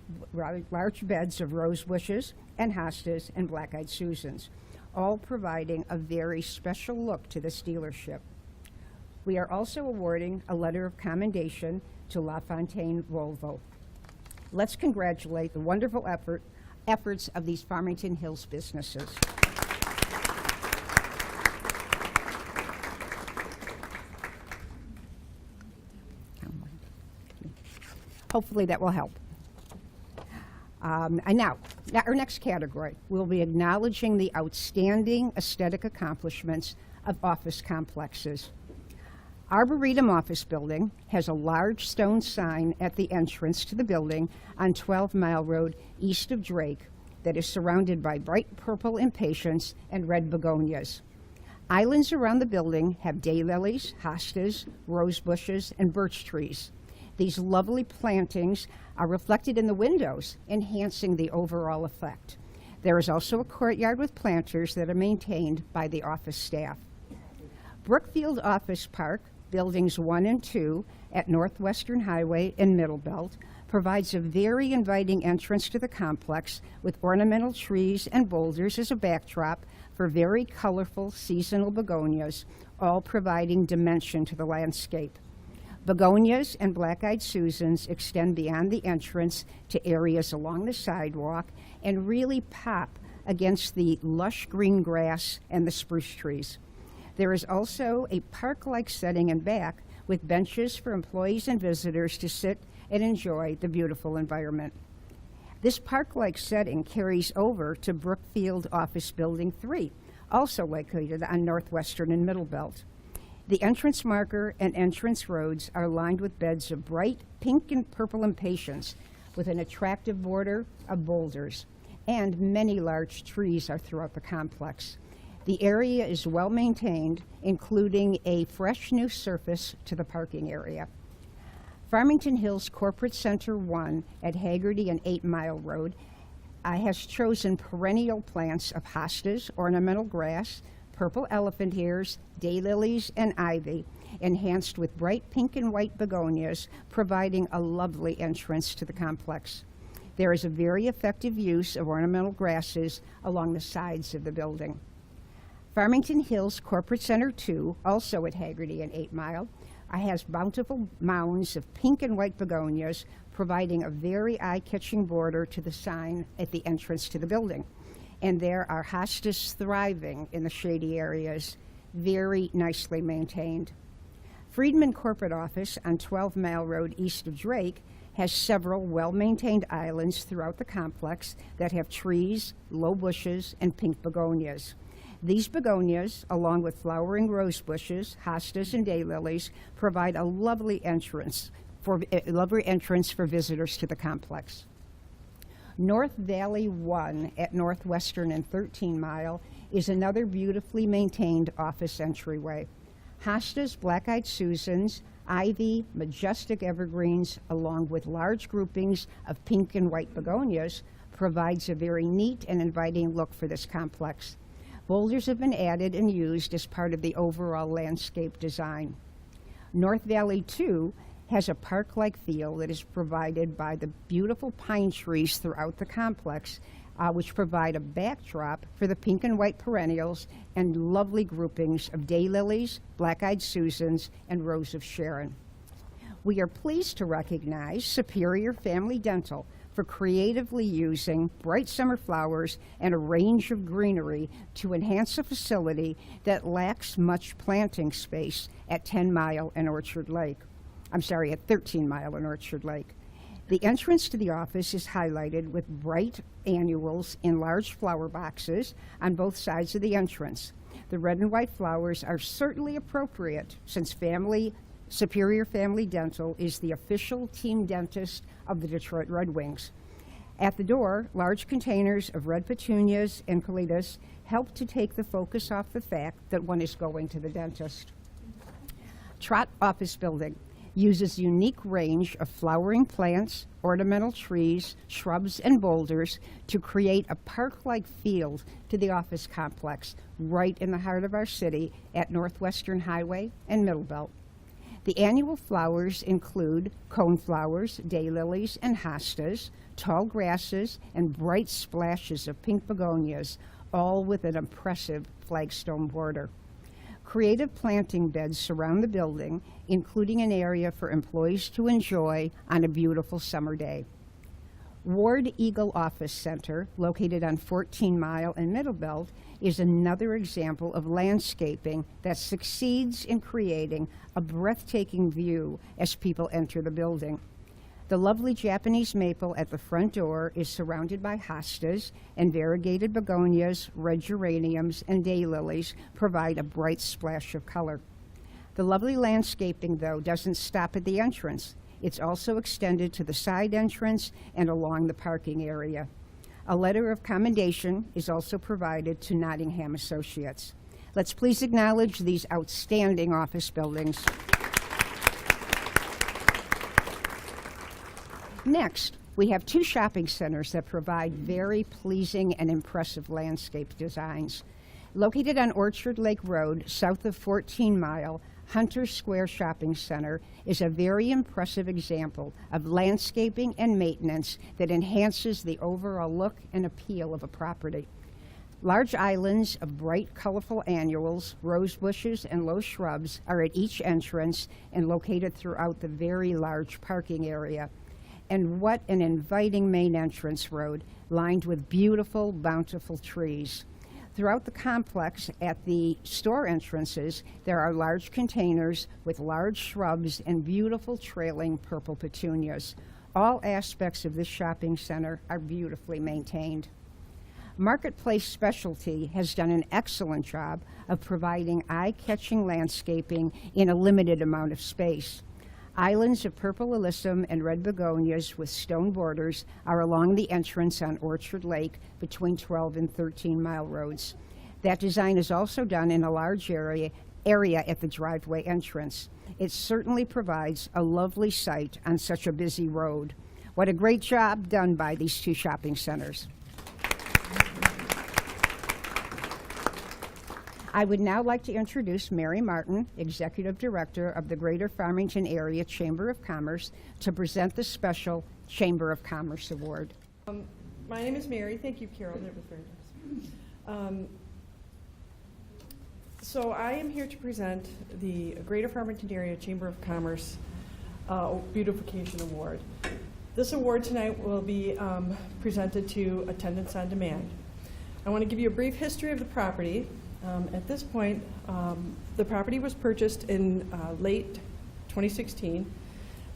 beds of rose bushes and hostas and black-eyed Susans, all providing a very special look to this dealership. We are also awarding a letter of commendation to LaFontaine Volvo. Let's congratulate the wonderful efforts of these Farmington Hills businesses. Hopefully that will help. And now, our next category, we'll be acknowledging the outstanding aesthetic accomplishments of office complexes. Arboretum Office Building has a large stone sign at the entrance to the building on 12 Mile Road east of Drake that is surrounded by bright purple impatiens and red begonias. Islands around the building have daylilies, hostas, rose bushes, and birch trees. These lovely plantings are reflected in the windows, enhancing the overall effect. There is also a courtyard with planters that are maintained by the office staff. Brookfield Office Park, Buildings 1 and 2 at Northwestern Highway in Middlebelt, provides a very inviting entrance to the complex with ornamental trees and boulders as a backdrop for very colorful seasonal begonias, all providing dimension to the landscape. Begonias and black-eyed Susans extend beyond the entrance to areas along the sidewalk and really pop against the lush green grass and the spruce trees. There is also a park-like setting in back with benches for employees and visitors to sit and enjoy the beautiful environment. This park-like setting carries over to Brookfield Office Building 3, also located on Northwestern and Middlebelt. The entrance marker and entrance roads are lined with beds of bright pink and purple impatiens with an attractive border of boulders, and many large trees are throughout the complex. The area is well maintained, including a fresh new surface to the parking area. Farmington Hills Corporate Center 1 at Haggerty and 8 Mile Road has chosen perennial plants of hostas, ornamental grass, purple elephant ears, daylilies, and ivy, enhanced with bright pink and white begonias, providing a lovely entrance to the complex. There is a very effective use of ornamental grasses along the sides of the building. Farmington Hills Corporate Center 2, also at Haggerty and 8 Mile, has bountiful mounds of pink and white begonias, providing a very eye-catching border to the sign at the entrance to the building. And there are hostas thriving in the shady areas, very nicely maintained. Friedman Corporate Office on 12 Mile Road east of Drake has several well-maintained islands throughout the complex that have trees, low bushes, and pink begonias. These begonias, along with flowering rose bushes, hostas, and daylilies, provide a lovely entrance for visitors to the complex. North Valley 1 at Northwestern and 13 Mile is another beautifully maintained office entryway. Hosta's Black-Eyed Susans, ivy, majestic evergreens, along with large groupings of pink and white begonias, provides a very neat and inviting look for this complex. Boulders have been added and used as part of the overall landscape design. North Valley 2 has a park-like feel that is provided by the beautiful pine trees throughout the complex, which provide a backdrop for the pink and white perennials and lovely groupings of daylilies, black-eyed Susans, and Rose of Sharon. We are pleased to recognize Superior Family Dental for creatively using bright summer flowers and a range of greenery to enhance a facility that lacks much planting space at 10 Mile and Orchard Lake. I'm sorry, at 13 Mile and Orchard Lake. The entrance to the office is highlighted with bright annuals in large flower boxes on both sides of the entrance. The red and white flowers are certainly appropriate since Superior Family Dental is the official team dentist of the Detroit Red Wings. At the door, large containers of red petunias and colitas help to take the focus off the fact that one is going to the dentist. Trott Office Building uses a unique range of flowering plants, ornamental trees, shrubs, and boulders to create a park-like feel to the office complex right in the heart of our city at Northwestern Highway and Middle Belt. The annual flowers include coneflowers, daylilies, and hostas, tall grasses, and bright splashes of pink begonias, all with an impressive flagstone border. Creative planting beds surround the building, including an area for employees to enjoy on a beautiful summer day. Ward Eagle Office Center, located on 14 Mile and Middle Belt, is another example of landscaping that succeeds in creating a breathtaking view as people enter the building. The lovely Japanese maple at the front door is surrounded by hostas, and variegated begonias, red geraniums, and daylilies provide a bright splash of color. The lovely landscaping, though, doesn't stop at the entrance. It's also extended to the side entrance and along the parking area. A letter of commendation is also provided to Nottingham Associates. Let's please acknowledge these outstanding office buildings. Next, we have two shopping centers that provide very pleasing and impressive landscape designs. Located on Orchard Lake Road, south of 14 Mile, Hunter Square Shopping Center is a very impressive example of landscaping and maintenance that enhances the overall look and appeal of a property. Large islands of bright, colorful annuals, rose bushes, and low shrubs are at each entrance and located throughout the very large parking area. And what an inviting main entrance road, lined with beautiful, bountiful trees. Throughout the complex, at the store entrances, there are large containers with large shrubs and beautiful trailing purple petunias. All aspects of this shopping center are beautifully maintained. Marketplace Specialty has done an excellent job of providing eye-catching landscaping in a limited amount of space. Islands of purple alyssum and red begonias with stone borders are along the entrance on Orchard Lake between 12 and 13 Mile roads. That design is also done in a large area at the driveway entrance. It certainly provides a lovely sight on such a busy road. What a great job done by these two shopping centers. I would now like to introduce Mary Martin, Executive Director of the Greater Farmington Area Chamber of Commerce, to present the special Chamber of Commerce Award. My name is Mary. Thank you, Carol. That was very nice. So I am here to present the Greater Farmington Area Chamber of Commerce Beautification Award. This award tonight will be presented to Attendance on Demand. I want to give you a brief history of the property. At this point, the property was purchased in late 2016,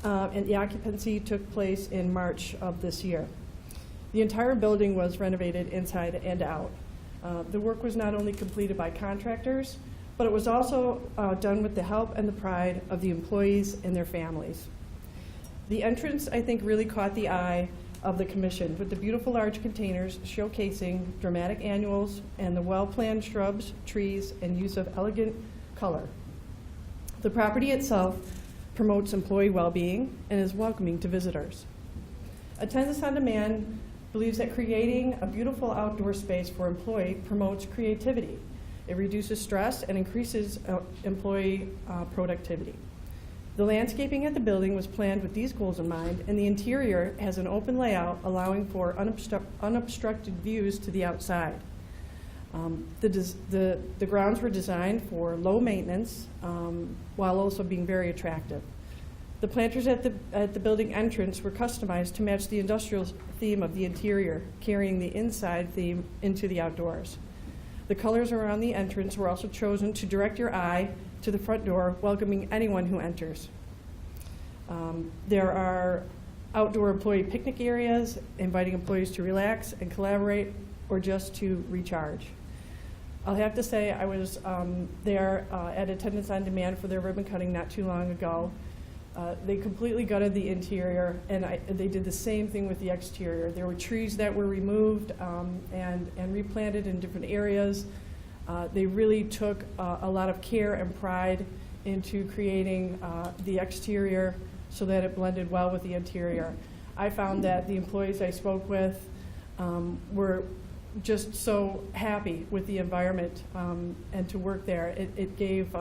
and the occupancy took place in March of this year. The entire building was renovated inside and out. The work was not only completed by contractors, but it was also done with the help and the pride of the employees and their families. The entrance, I think, really caught the eye of the commission, with the beautiful large containers showcasing dramatic annuals and the well-planned shrubs, trees, and use of elegant color. The property itself promotes employee well-being and is welcoming to visitors. Attendance on Demand believes that creating a beautiful outdoor space for employee promotes creativity. It reduces stress and increases employee productivity. The landscaping at the building was planned with these goals in mind, and the interior has an open layout allowing for unobstructed views to the outside. The grounds were designed for low maintenance while also being very attractive. The planters at the building entrance were customized to match the industrial theme of the interior, carrying the inside theme into the outdoors. The colors around the entrance were also chosen to direct your eye to the front door, welcoming anyone who enters. There are outdoor employee picnic areas, inviting employees to relax and collaborate or just to recharge. I'll have to say I was there at Attendance on Demand for their ribbon cutting not too long ago. They completely gutted the interior, and they did the same thing with the exterior. There were trees that were removed and replanted in different areas. They really took a lot of care and pride into creating the exterior so that it blended well with the interior. I found that the employees I spoke with were just so happy with the environment and to work there. It gave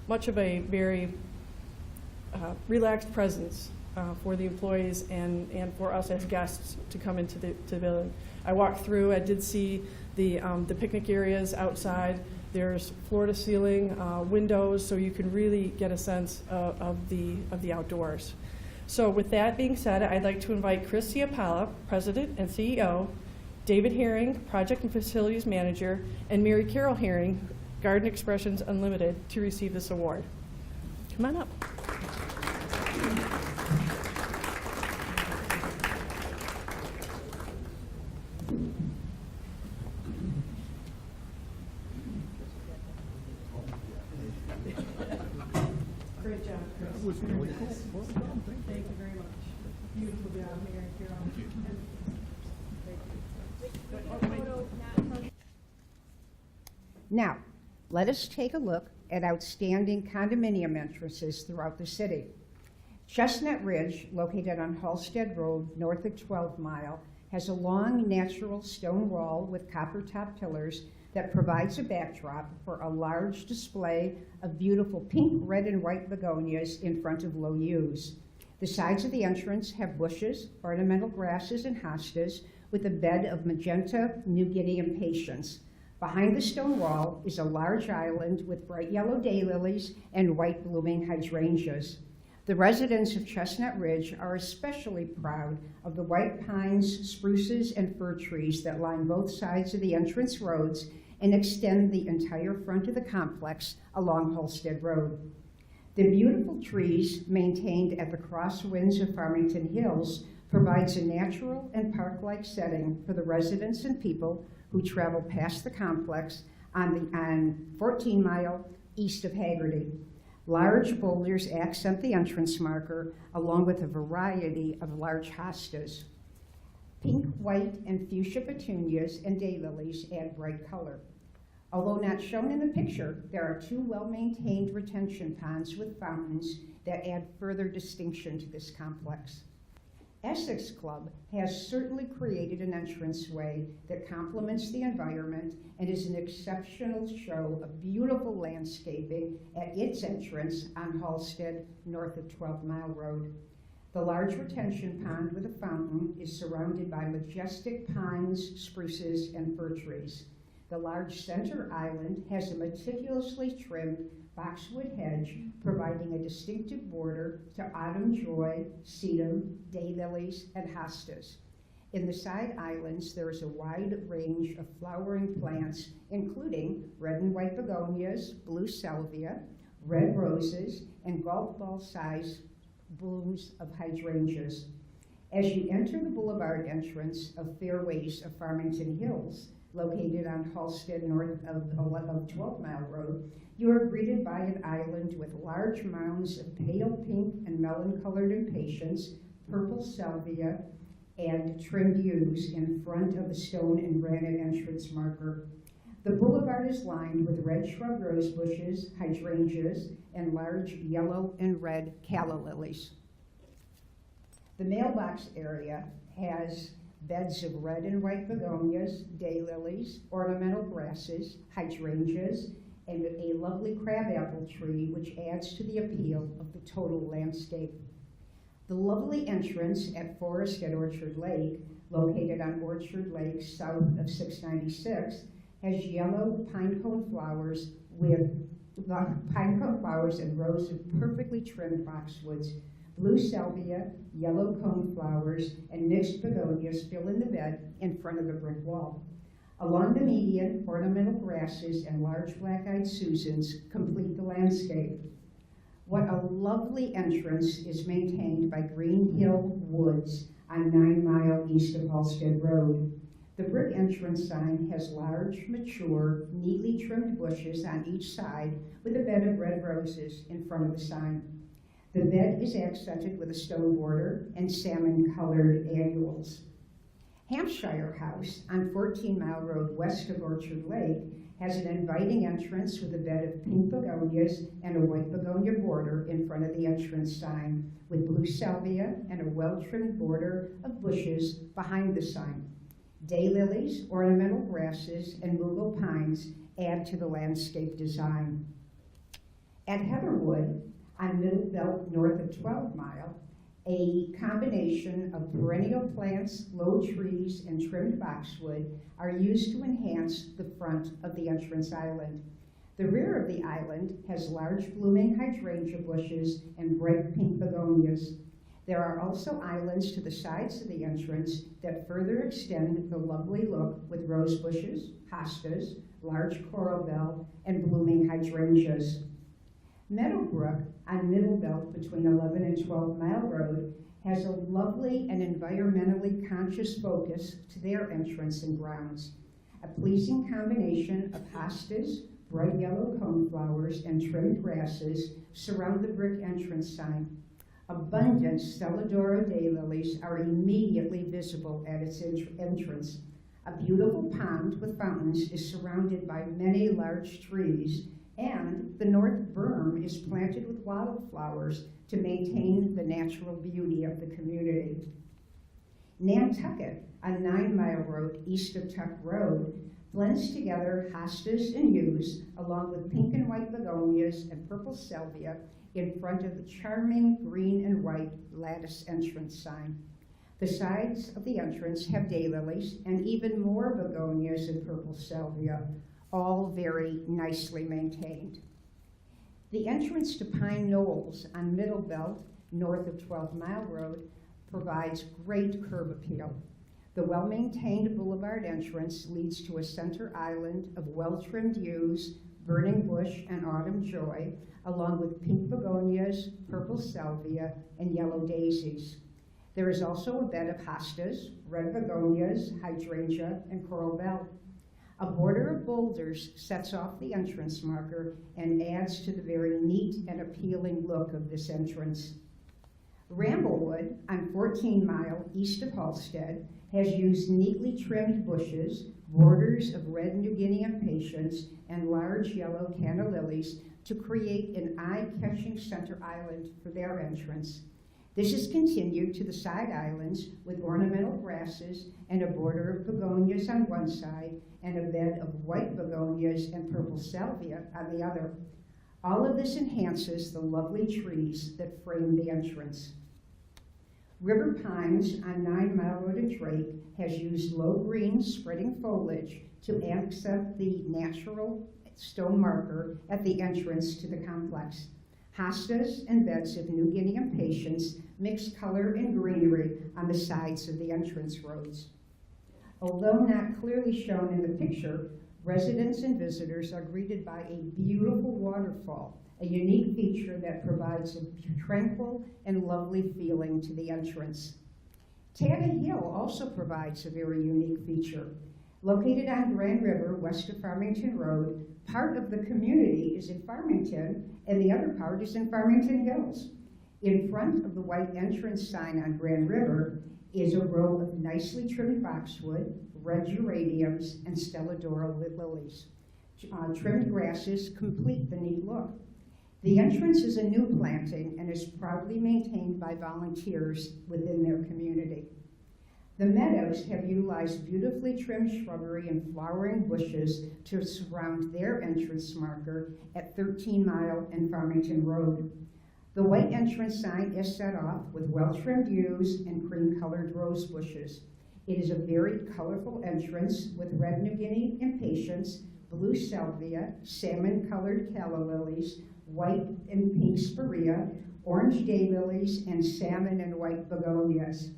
much of a very relaxed presence for the employees and for us as guests to come into the building. I walked through, I did see the picnic areas outside. There's floor-to-ceiling windows, so you can really get a sense of the outdoors. So with that being said, I'd like to invite Chris Ciapala, President and CEO, David Herring, Project and Facilities Manager, and Mary Carol Herring, Garden Expressions Unlimited, to receive this award. Come on up. Great job, Chris. That was really cool. Thank you very much. Beautiful job, Mary Carol. Now, let us take a look at outstanding condominium entrances throughout the city. Chestnut Ridge, located on Halsted Road, north of 12 Mile, has a long natural stone wall with copper-top pillars that provides a backdrop for a large display of beautiful pink, red, and white begonias in front of low yews. The sides of the entrance have bushes, ornamental grasses, and hostas with a bed of magenta, New Guinea impatiens. Behind the stone wall is a large island with bright yellow daylilies and white blooming hydrangeas. The residents of Chestnut Ridge are especially proud of the white pines, spruces, and fir trees that line both sides of the entrance roads and extend the entire front of the complex along Halsted Road. The beautiful trees maintained at the Crosswinds of Farmington Hills provides a natural and park-like setting for the residents and people who travel past the complex on 14 Mile east of Haggerty. Large boulders accent the entrance marker, along with a variety of large hostas. Pink, white, and fuchsia petunias and daylilies add bright color. Although not shown in the picture, there are two well-maintained retention ponds with fountains that add further distinction to this complex. Essex Club has certainly created an entranceway that complements the environment and is an exceptional show of beautiful landscaping at its entrance on Halsted, north of 12 Mile Road. The large retention pond with a fountain is surrounded by majestic pines, spruces, and fir trees. The large center island has a meticulously trimmed boxwood hedge, providing a distinctive border to autumn joy, sedum, daylilies, and hostas. In the side islands, there is a wide range of flowering plants, including red and white begonias, blue salvia, red roses, and golf ball-sized blooms of hydrangeas. As you enter the boulevard entrance of Fairways of Farmington Hills, located on Halsted north of 12 Mile Road, you are greeted by an island with large mounds of pale pink and melon-colored impatiens, purple salvia, and trimmed yews in front of the stone and granite entrance marker. The boulevard is lined with red shrub rose bushes, hydrangeas, and large yellow and red calla lilies. The mailbox area has beds of red and white begonias, daylilies, ornamental grasses, hydrangeas, and a lovely crabapple tree which adds to the appeal of the total landscape. The lovely entrance at Forest at Orchard Lake, located on Orchard Lake south of 696, has yellow pinecone flowers and rows of perfectly trimmed boxwoods. Blue salvia, yellow cone flowers, and mixed begonias fill in the bed in front of the brick wall. Along the median, ornamental grasses and large black-eyed Susans complete the landscape. What a lovely entrance is maintained by Greenhill Woods on 9 Mile east of Halsted Road. The brick entrance sign has large, mature, neatly trimmed bushes on each side with a bed of red roses in front of the sign. The bed is accented with a stone border and salmon-colored annuals. Hampshire House on 14 Mile Road west of Orchard Lake has an inviting entrance with a bed of pink begonias and a white begonia border in front of the entrance sign, with blue salvia and a well-trimmed border of bushes behind the sign. Daylilies, ornamental grasses, and mugo pines add to the landscape design. At Heatherwood, on Middle Belt north of 12 Mile, a combination of perennial plants, low trees, and trimmed boxwood are used to enhance the front of the entrance island. The rear of the island has large blooming hydrangea bushes and bright pink begonias. There are also islands to the sides of the entrance that further extend the lovely look with rose bushes, hostas, large coral bell, and blooming hydrangeas. Meadowbrook on Middle Belt between 11 and 12 Mile Road has a lovely and environmentally conscious focus to their entrance and grounds. A pleasing combination of hostas, bright yellow coneflowers, and trimmed grasses surround the brick entrance sign. Abundant Stelladora daylilies are immediately visible at its entrance. A beautiful pond with fountains is surrounded by many large trees, and the north berm is planted with wildflowers to maintain the natural beauty of the community. Nantucket, on 9 Mile Road east of Tuck Road, blends together hostas and yews along with pink and white begonias and purple salvia in front of the charming green and white lattice entrance sign. The sides of the entrance have daylilies and even more begonias and purple salvia, all very nicely maintained. The entrance to Pine Knolls on Middle Belt, north of 12 Mile Road, provides great curb appeal. The well-maintained boulevard entrance leads to a center island of well-trimmed yews, burning bush, and autumn joy, along with pink begonias, purple salvia, and yellow daisies. There is also a bed of hostas, red begonias, hydrangea, and coral bell. A border of boulders sets off the entrance marker and adds to the very neat and appealing look of this entrance. Ramblewood, on 14 Mile east of Halsted, has used neatly trimmed bushes, borders of red New Guinea impatiens, and large yellow canna lilies to create an eye-catching center island for their entrance. This is continued to the side islands with ornamental grasses and a border of begonias on one side and a bed of white begonias and purple salvia on the other. All of this enhances the lovely trees that frame the entrance. River Pines on 9 Mile Road in Drake has used low green spreading foliage to accent the natural stone marker at the entrance to the complex. Hostas and beds of New Guinea impatiens mix color and greenery on the sides of the entrance roads. Although not clearly shown in the picture, residents and visitors are greeted by a beautiful waterfall, a unique feature that provides a tranquil and lovely feeling to the entrance. Tana Hill also provides a very unique feature. Located on Grand River west of Farmington Road, part of the community is in Farmington and the other part is in Farmington Hills. In front of the white entrance sign on Grand River is a row of nicely trimmed boxwood, red geraniums, and stelladora lilies. Trimmed grasses complete the neat look. The entrance is a new planting and is proudly maintained by volunteers within their community. The meadows have utilized beautifully trimmed shrubbery and flowering bushes to surround their entrance marker at 13 Mile and Farmington Road. The white entrance sign is set off with well-trimmed yews and cream-colored rose bushes. It is a very colorful entrance with red New Guinea impatiens, blue salvia, salmon-colored calla lilies, white and pink spirea, orange daylilies, and salmon and white begonias.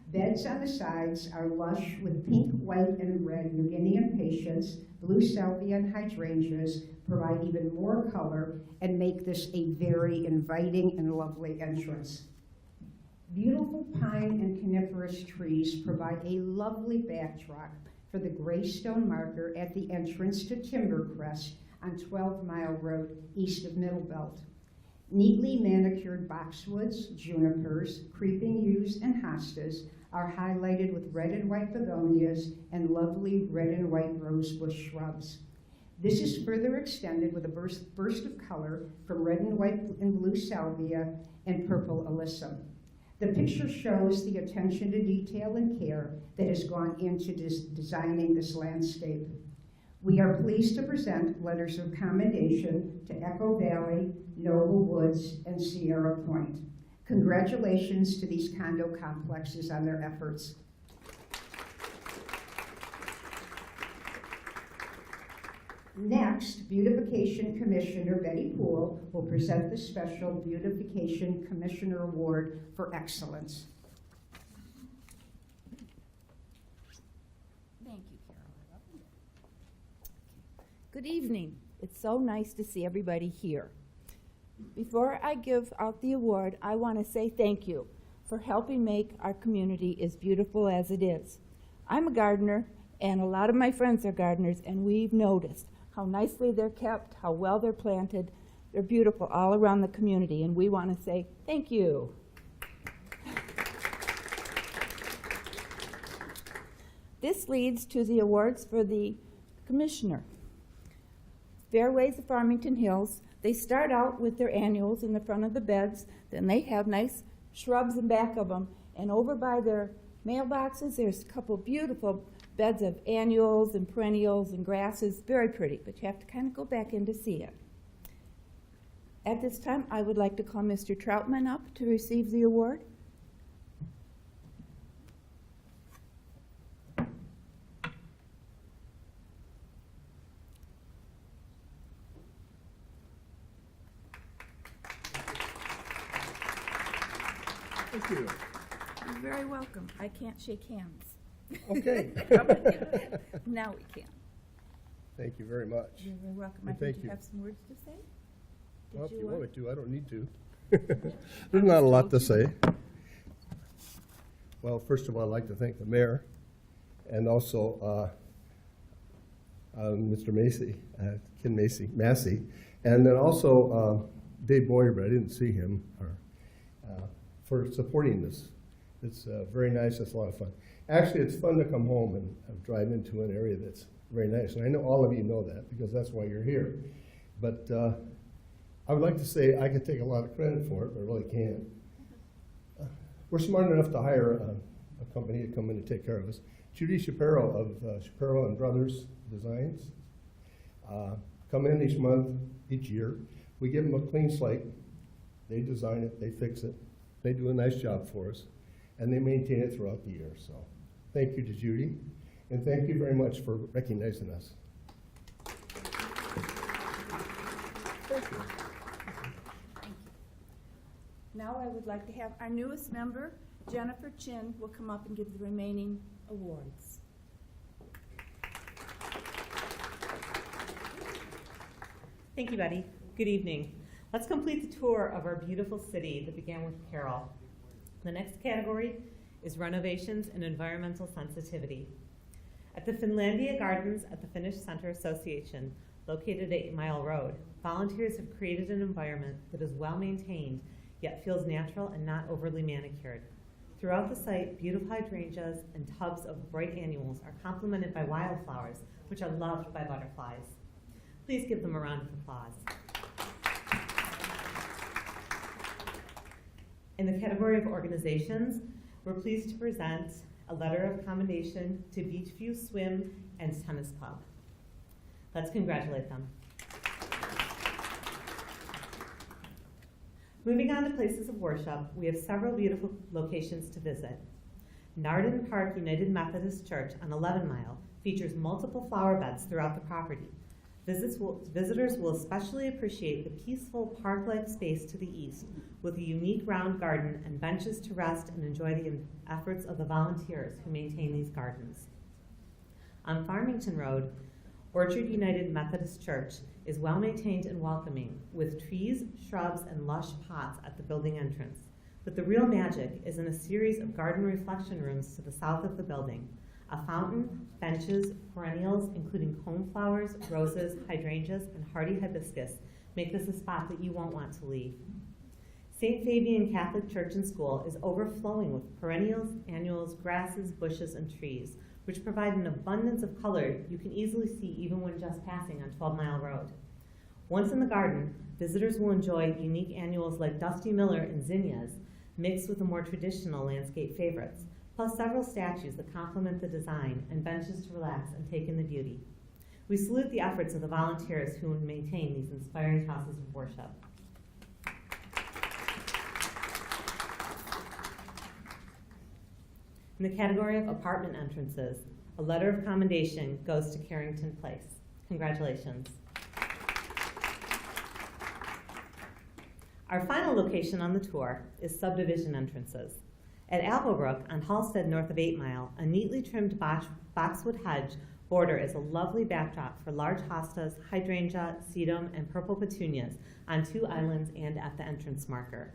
Beds on the sides are lush with pink, white, and red New Guinea impatiens, blue salvia, and hydrangeas provide even more color and make this a very inviting and lovely entrance. Beautiful pine and coniferous trees provide a lovely backdrop for the gray stone marker at the entrance to Timbercrest on 12 Mile Road, east of Middlebelt. Neatly manicured boxwoods, junipers, creeping yews, and hostas are highlighted with red and white begonias and lovely red and white rosebush shrubs. This is further extended with a burst of color from red and white and blue salvia and purple alyssum. The picture shows the attention to detail and care that has gone into designing this landscape. We are pleased to present letters of commendation to Echo Valley, Noble Woods, and Sierra Point. Congratulations to these condo complexes on their efforts. Next, Beautification Commissioner Betty Poole will present the Special Beautification Commissioner Award for Excellence. Thank you, Carol. Good evening. It's so nice to see everybody here. Before I give out the award, I want to say thank you for helping make our community as beautiful as it is. I'm a gardener, and a lot of my friends are gardeners, and we've noticed how nicely they're kept, how well they're planted. They're beautiful all around the community, and we want to say thank you. This leads to the awards for the commissioner. Fairways of Farmington Hills, they start out with their annuals in the front of the beds, then they have nice shrubs in back of them, and over by their mailboxes there's a couple beautiful beds of annuals and perennials and grasses, very pretty, but you have to kind of go back in to see it. At this time, I would like to call Mr. Troutman up to receive the award. Thank you. You're very welcome. I can't shake hands. Okay. Now we can. Thank you very much. You're very welcome. Well, I think thank you you. have some words to say? Well, if Did you you, want me to, I don't need to. There's not a lot to say. Well, first of all, I'd like to thank the mayor and also Mr. Macy, Ken Massey, and then also Dave Boyer, but I didn't see him, for supporting this. It's very nice. It's a lot of fun. Actually, it's fun to come home and drive into an area that's very nice. And I know all of you know that because that's why you're here. But I would like to say I could take a lot of credit for it, but I really can't. We're smart enough to hire a company to come in and take care of us. Judy Shapiro of Shapiro and Brothers Designs come in each month, each year. We give them a clean slate. They design it. They fix it. They do a nice job for us. And they maintain it throughout the year. So thank you to Judy, and thank you very much for recognizing us. Thank you. Thank you. Now I would like to have our newest member, Jennifer Chin, will come up and give the remaining awards. Thank you, Betty. Good evening. Let's complete the tour of our beautiful city that began with Carol. The next category is renovations and environmental sensitivity. At the Finlandia Gardens at the Finnish Center Association, located at 8 Mile Road, volunteers have created an environment that is well maintained, yet feels natural and not overly manicured. Throughout the site, beautiful hydrangeas and tubs of bright annuals are complemented by wildflowers, which are loved by butterflies. Please give them a round of applause. In the category of organizations, we're pleased to present a letter of commendation to Beachview Swim and Tennis Club. Let's congratulate them. Moving on to places of worship, we have several beautiful locations to visit. Narden Park United Methodist Church on 11 Mile features multiple flower beds throughout the property. Visitors will especially appreciate the peaceful park-like space to the east, with a unique round garden and benches to rest and enjoy the efforts of the volunteers who maintain these gardens. On Farmington Road, Orchard United Methodist Church is well maintained and welcoming, with trees, shrubs, and lush pots at the building entrance. But the real magic is in a series of garden reflection rooms to the south of the building. A fountain, benches, perennials, including coneflowers, roses, hydrangeas, and hardy hibiscus, make this a spot that you won't want to leave. St. Fabian Catholic Church and School is overflowing with perennials, annuals, grasses, bushes, and trees, which provide an abundance of color you can easily see even when just passing on 12 Mile Road. Once in the garden, visitors will enjoy unique annuals like Dusty Miller and zinnias, mixed with the more traditional landscape favorites, plus several statues that complement the design and benches to relax and take in the beauty. We salute the efforts of the volunteers who maintain these inspiring houses of worship. In the category of apartment entrances, a letter of commendation goes to Carrington Place. Congratulations. Our final location on the tour is subdivision entrances. At Applebrook on Halsted north of 8 Mile, a neatly trimmed boxwood hedge border is a lovely backdrop for large hostas, hydrangea, sedum, and purple petunias on 2 islands and at the entrance marker.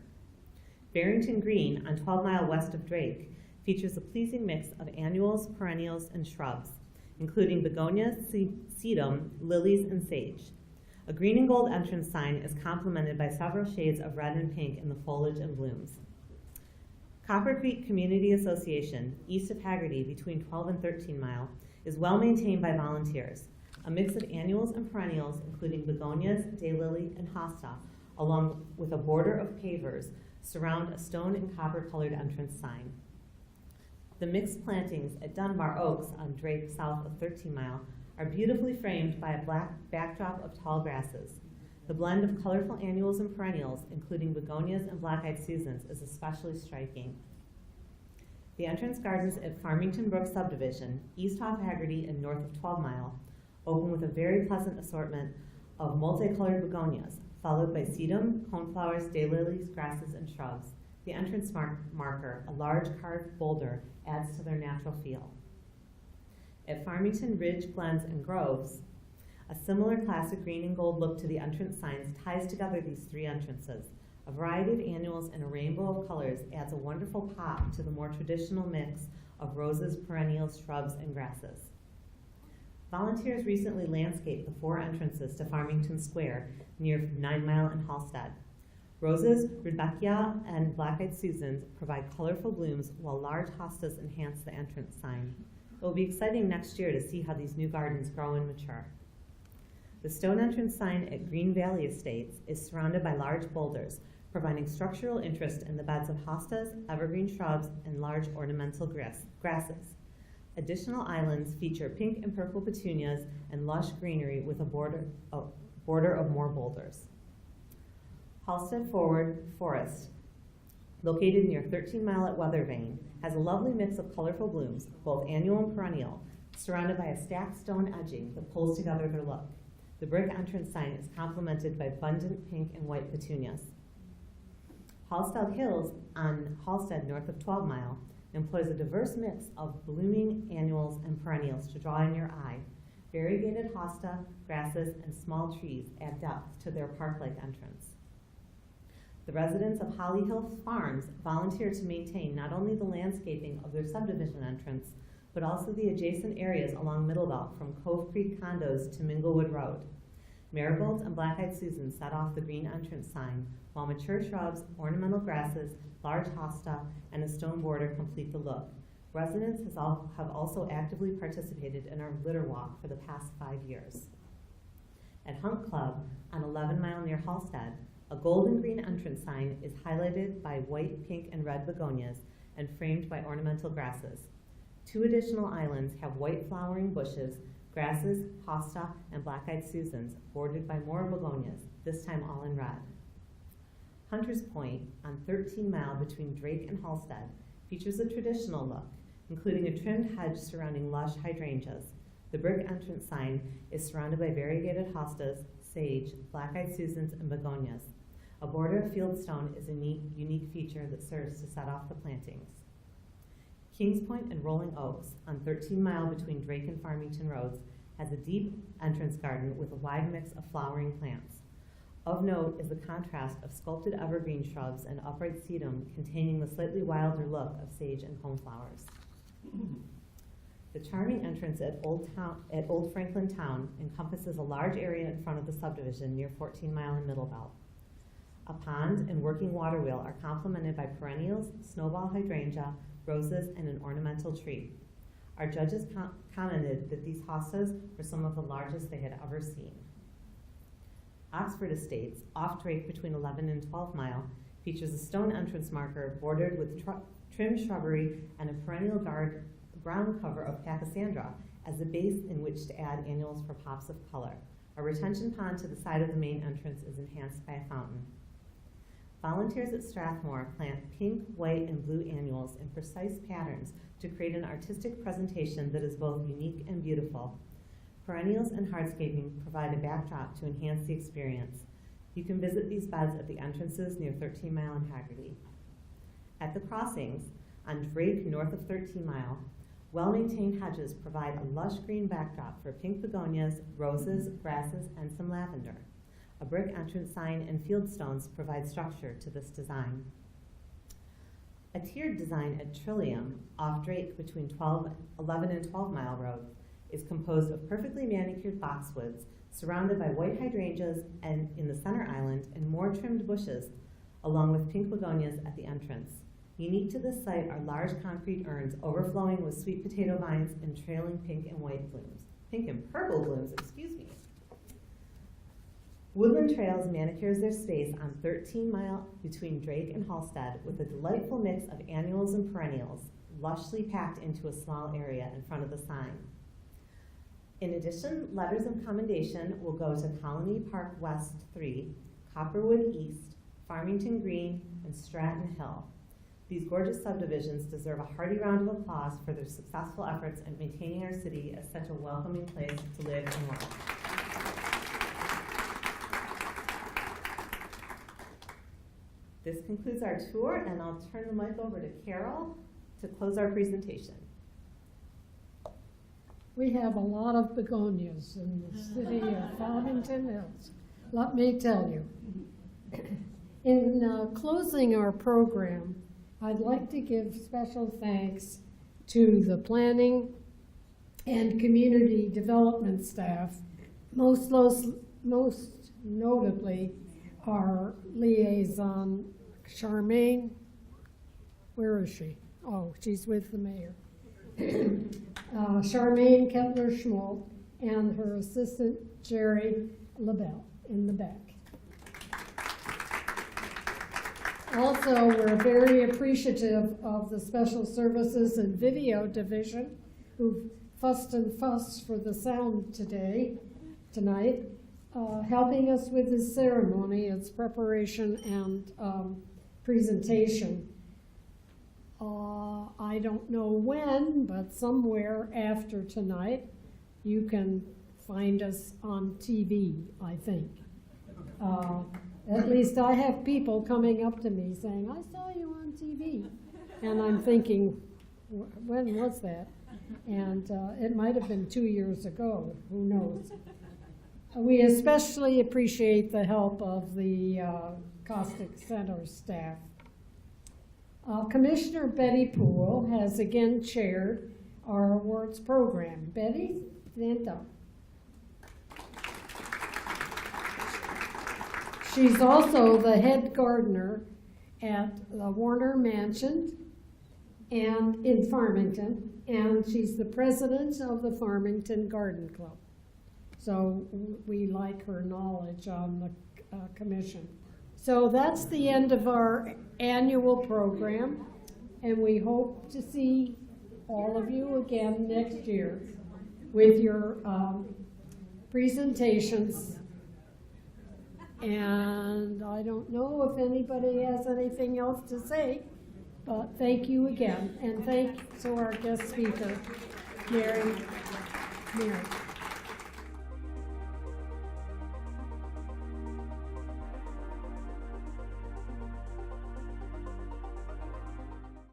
Barrington Green on 12 Mile west of Drake features a pleasing mix of annuals, perennials, and shrubs, including begonias, sedum, lilies, and sage. A green and gold entrance sign is complemented by several shades of red and pink in the foliage and blooms. Copper Creek Community Association, east of Haggerty between 12 and 13 Mile, is well maintained by volunteers. A mix of annuals and perennials, including begonias, daylily, and hosta, along with a border of pavers, surround a stone and copper-colored entrance sign. The mixed plantings at Dunbar Oaks on Drake south of 13 Mile are beautifully framed by a black backdrop of tall grasses. The blend of colorful annuals and perennials, including begonias and black-eyed Susans, is especially striking. The entrance gardens at Farmington Brook Subdivision, east off Haggerty and north of 12 Mile, open with a very pleasant assortment of multicolored begonias, followed by sedum, coneflowers, daylilies, grasses, and shrubs. The entrance marker, a large carved boulder, adds to their natural feel. At Farmington Ridge, Glens, and Groves, a similar classic green and gold look to the entrance signs ties together these 3 entrances. A variety of annuals and a rainbow of colors adds a wonderful pop to the more traditional mix of roses, perennials, shrubs, and grasses. Volunteers recently landscaped the 4 entrances to Farmington Square near 9 Mile and Halsted. Roses, rudbeckia, and black-eyed Susans provide colorful blooms, while large hostas enhance the entrance sign. It will be exciting next year to see how these new gardens grow and mature. The stone entrance sign at Green Valley Estates is surrounded by large boulders, providing structural interest in the beds of hostas, evergreen shrubs, and large ornamental grasses. Additional islands feature pink and purple petunias and lush greenery with a border of more boulders. Halsted Forest, located near 13 Mile at Weathervane, has a lovely mix of colorful blooms, both annual and perennial, surrounded by a stacked stone edging that pulls together their look. The brick entrance sign is complemented by abundant pink and white petunias. Halsted Hills on Halsted north of 12 Mile employs a diverse mix of blooming annuals and perennials to draw in your eye. Variegated hosta, grasses, and small trees add depth to their park-like entrance. The residents of Holly Hill Farms volunteer to maintain not only the landscaping of their subdivision entrance, but also the adjacent areas along Middlebelt from Cove Creek Condos to Minglewood Road. Marigolds and black-eyed Susans set off the green entrance sign, while mature shrubs, ornamental grasses, large hosta, and a stone border complete the look. Residents have also actively participated in our litter walk for the past 5 years. At Hunt Club, on 11 Mile near Halsted, a golden green entrance sign is highlighted by white, pink, and red begonias and framed by ornamental grasses. 2 additional islands have white flowering bushes, grasses, hosta, and black-eyed Susans, bordered by more begonias, this time all in red. Hunter's Point, on 13 Mile between Drake and Halsted, features a traditional look, including a trimmed hedge surrounding lush hydrangeas. The brick entrance sign is surrounded by variegated hostas, sage, black-eyed Susans, and begonias. A border of fieldstone is a unique feature that serves to set off the plantings. Kings Point and Rolling Oaks, on 13 Mile between Drake and Farmington Roads, has a deep entrance garden with a wide mix of flowering plants. Of note is the contrast of sculpted evergreen shrubs and upright sedum containing the slightly wilder look of sage and coneflowers. The charming entrance at Old Franklin Town encompasses a large area in front of the subdivision near 14 Mile and Middlebelt. A pond and working water wheel are complemented by perennials, snowball hydrangea, roses, and an ornamental tree. Our judges commented that these hostas were some of the largest they had ever seen. Oxford Estates, off Drake between 11 and 12 Mile, features a stone entrance marker bordered with trimmed shrubbery and a perennial ground cover of Pachysandra as the base in which to add annuals for pops of color. A retention pond to the side of the main entrance is enhanced by a fountain. Volunteers at Strathmore plant pink, white, and blue annuals in precise patterns to create an artistic presentation that is both unique and beautiful. Perennials and hardscaping provide a backdrop to enhance the experience. You can visit these beds at the entrances near 13 Mile and Haggerty. At the crossings, on Drake north of 13 Mile, well-maintained hedges provide a lush green backdrop for pink begonias, roses, grasses, and some lavender. A brick entrance sign and fieldstones provide structure to this design. A tiered design at Trillium, off Drake between 11 and 12 Mile Road, is composed of perfectly manicured boxwoods surrounded by white hydrangeas and in the center island and more trimmed bushes, along with pink begonias at the entrance. Unique to this site are large concrete urns overflowing with sweet potato vines and trailing pink and white blooms. Pink and purple blooms, excuse me. Woodland Trails manicures their space on 13 Mile between Drake and Halsted with a delightful mix of annuals and perennials, lushly packed into a small area in front of the sign. In addition, letters of commendation will go to Colony Park West 3, Copperwood East, Farmington Green, and Stratton Hill. These gorgeous subdivisions deserve a hearty round of applause for their successful efforts in maintaining our city as such a welcoming place to live and work. This concludes our tour, and I'll turn the mic over to Carol to close our presentation. We have a lot of begonias in the city of Farmington Hills, let me tell you. In closing our program, I'd like to give special thanks to the planning and community development staff, most notably our liaison, Charmaine. Where is she? Oh, she's with the mayor. Charmaine Kettler-Schmolt and her assistant, Jerry LaBelle, in the back. Also, we're very appreciative of the Special Services and Video Division, who fussed for the sound tonight, helping us with this ceremony, its preparation and presentation. I don't know when, but somewhere after tonight, you can find us on TV, I think. At least I have people coming up to me saying, I saw you on TV. And I'm thinking, when was that? And it might have been 2 years ago, who knows. We especially appreciate the help of the Caustic Center staff. Commissioner Betty Poole has again chaired our awards program. Betty, stand up. She's also the head gardener at the Warner Mansion and in Farmington, and she's the president of the Farmington Garden Club. So we like her knowledge on the commission. So that's the end of our annual program, and we hope to see all of you again next year with your presentations. And I don't know if anybody has anything else to say, but thank you again. And thanks to our guest speaker, Mary.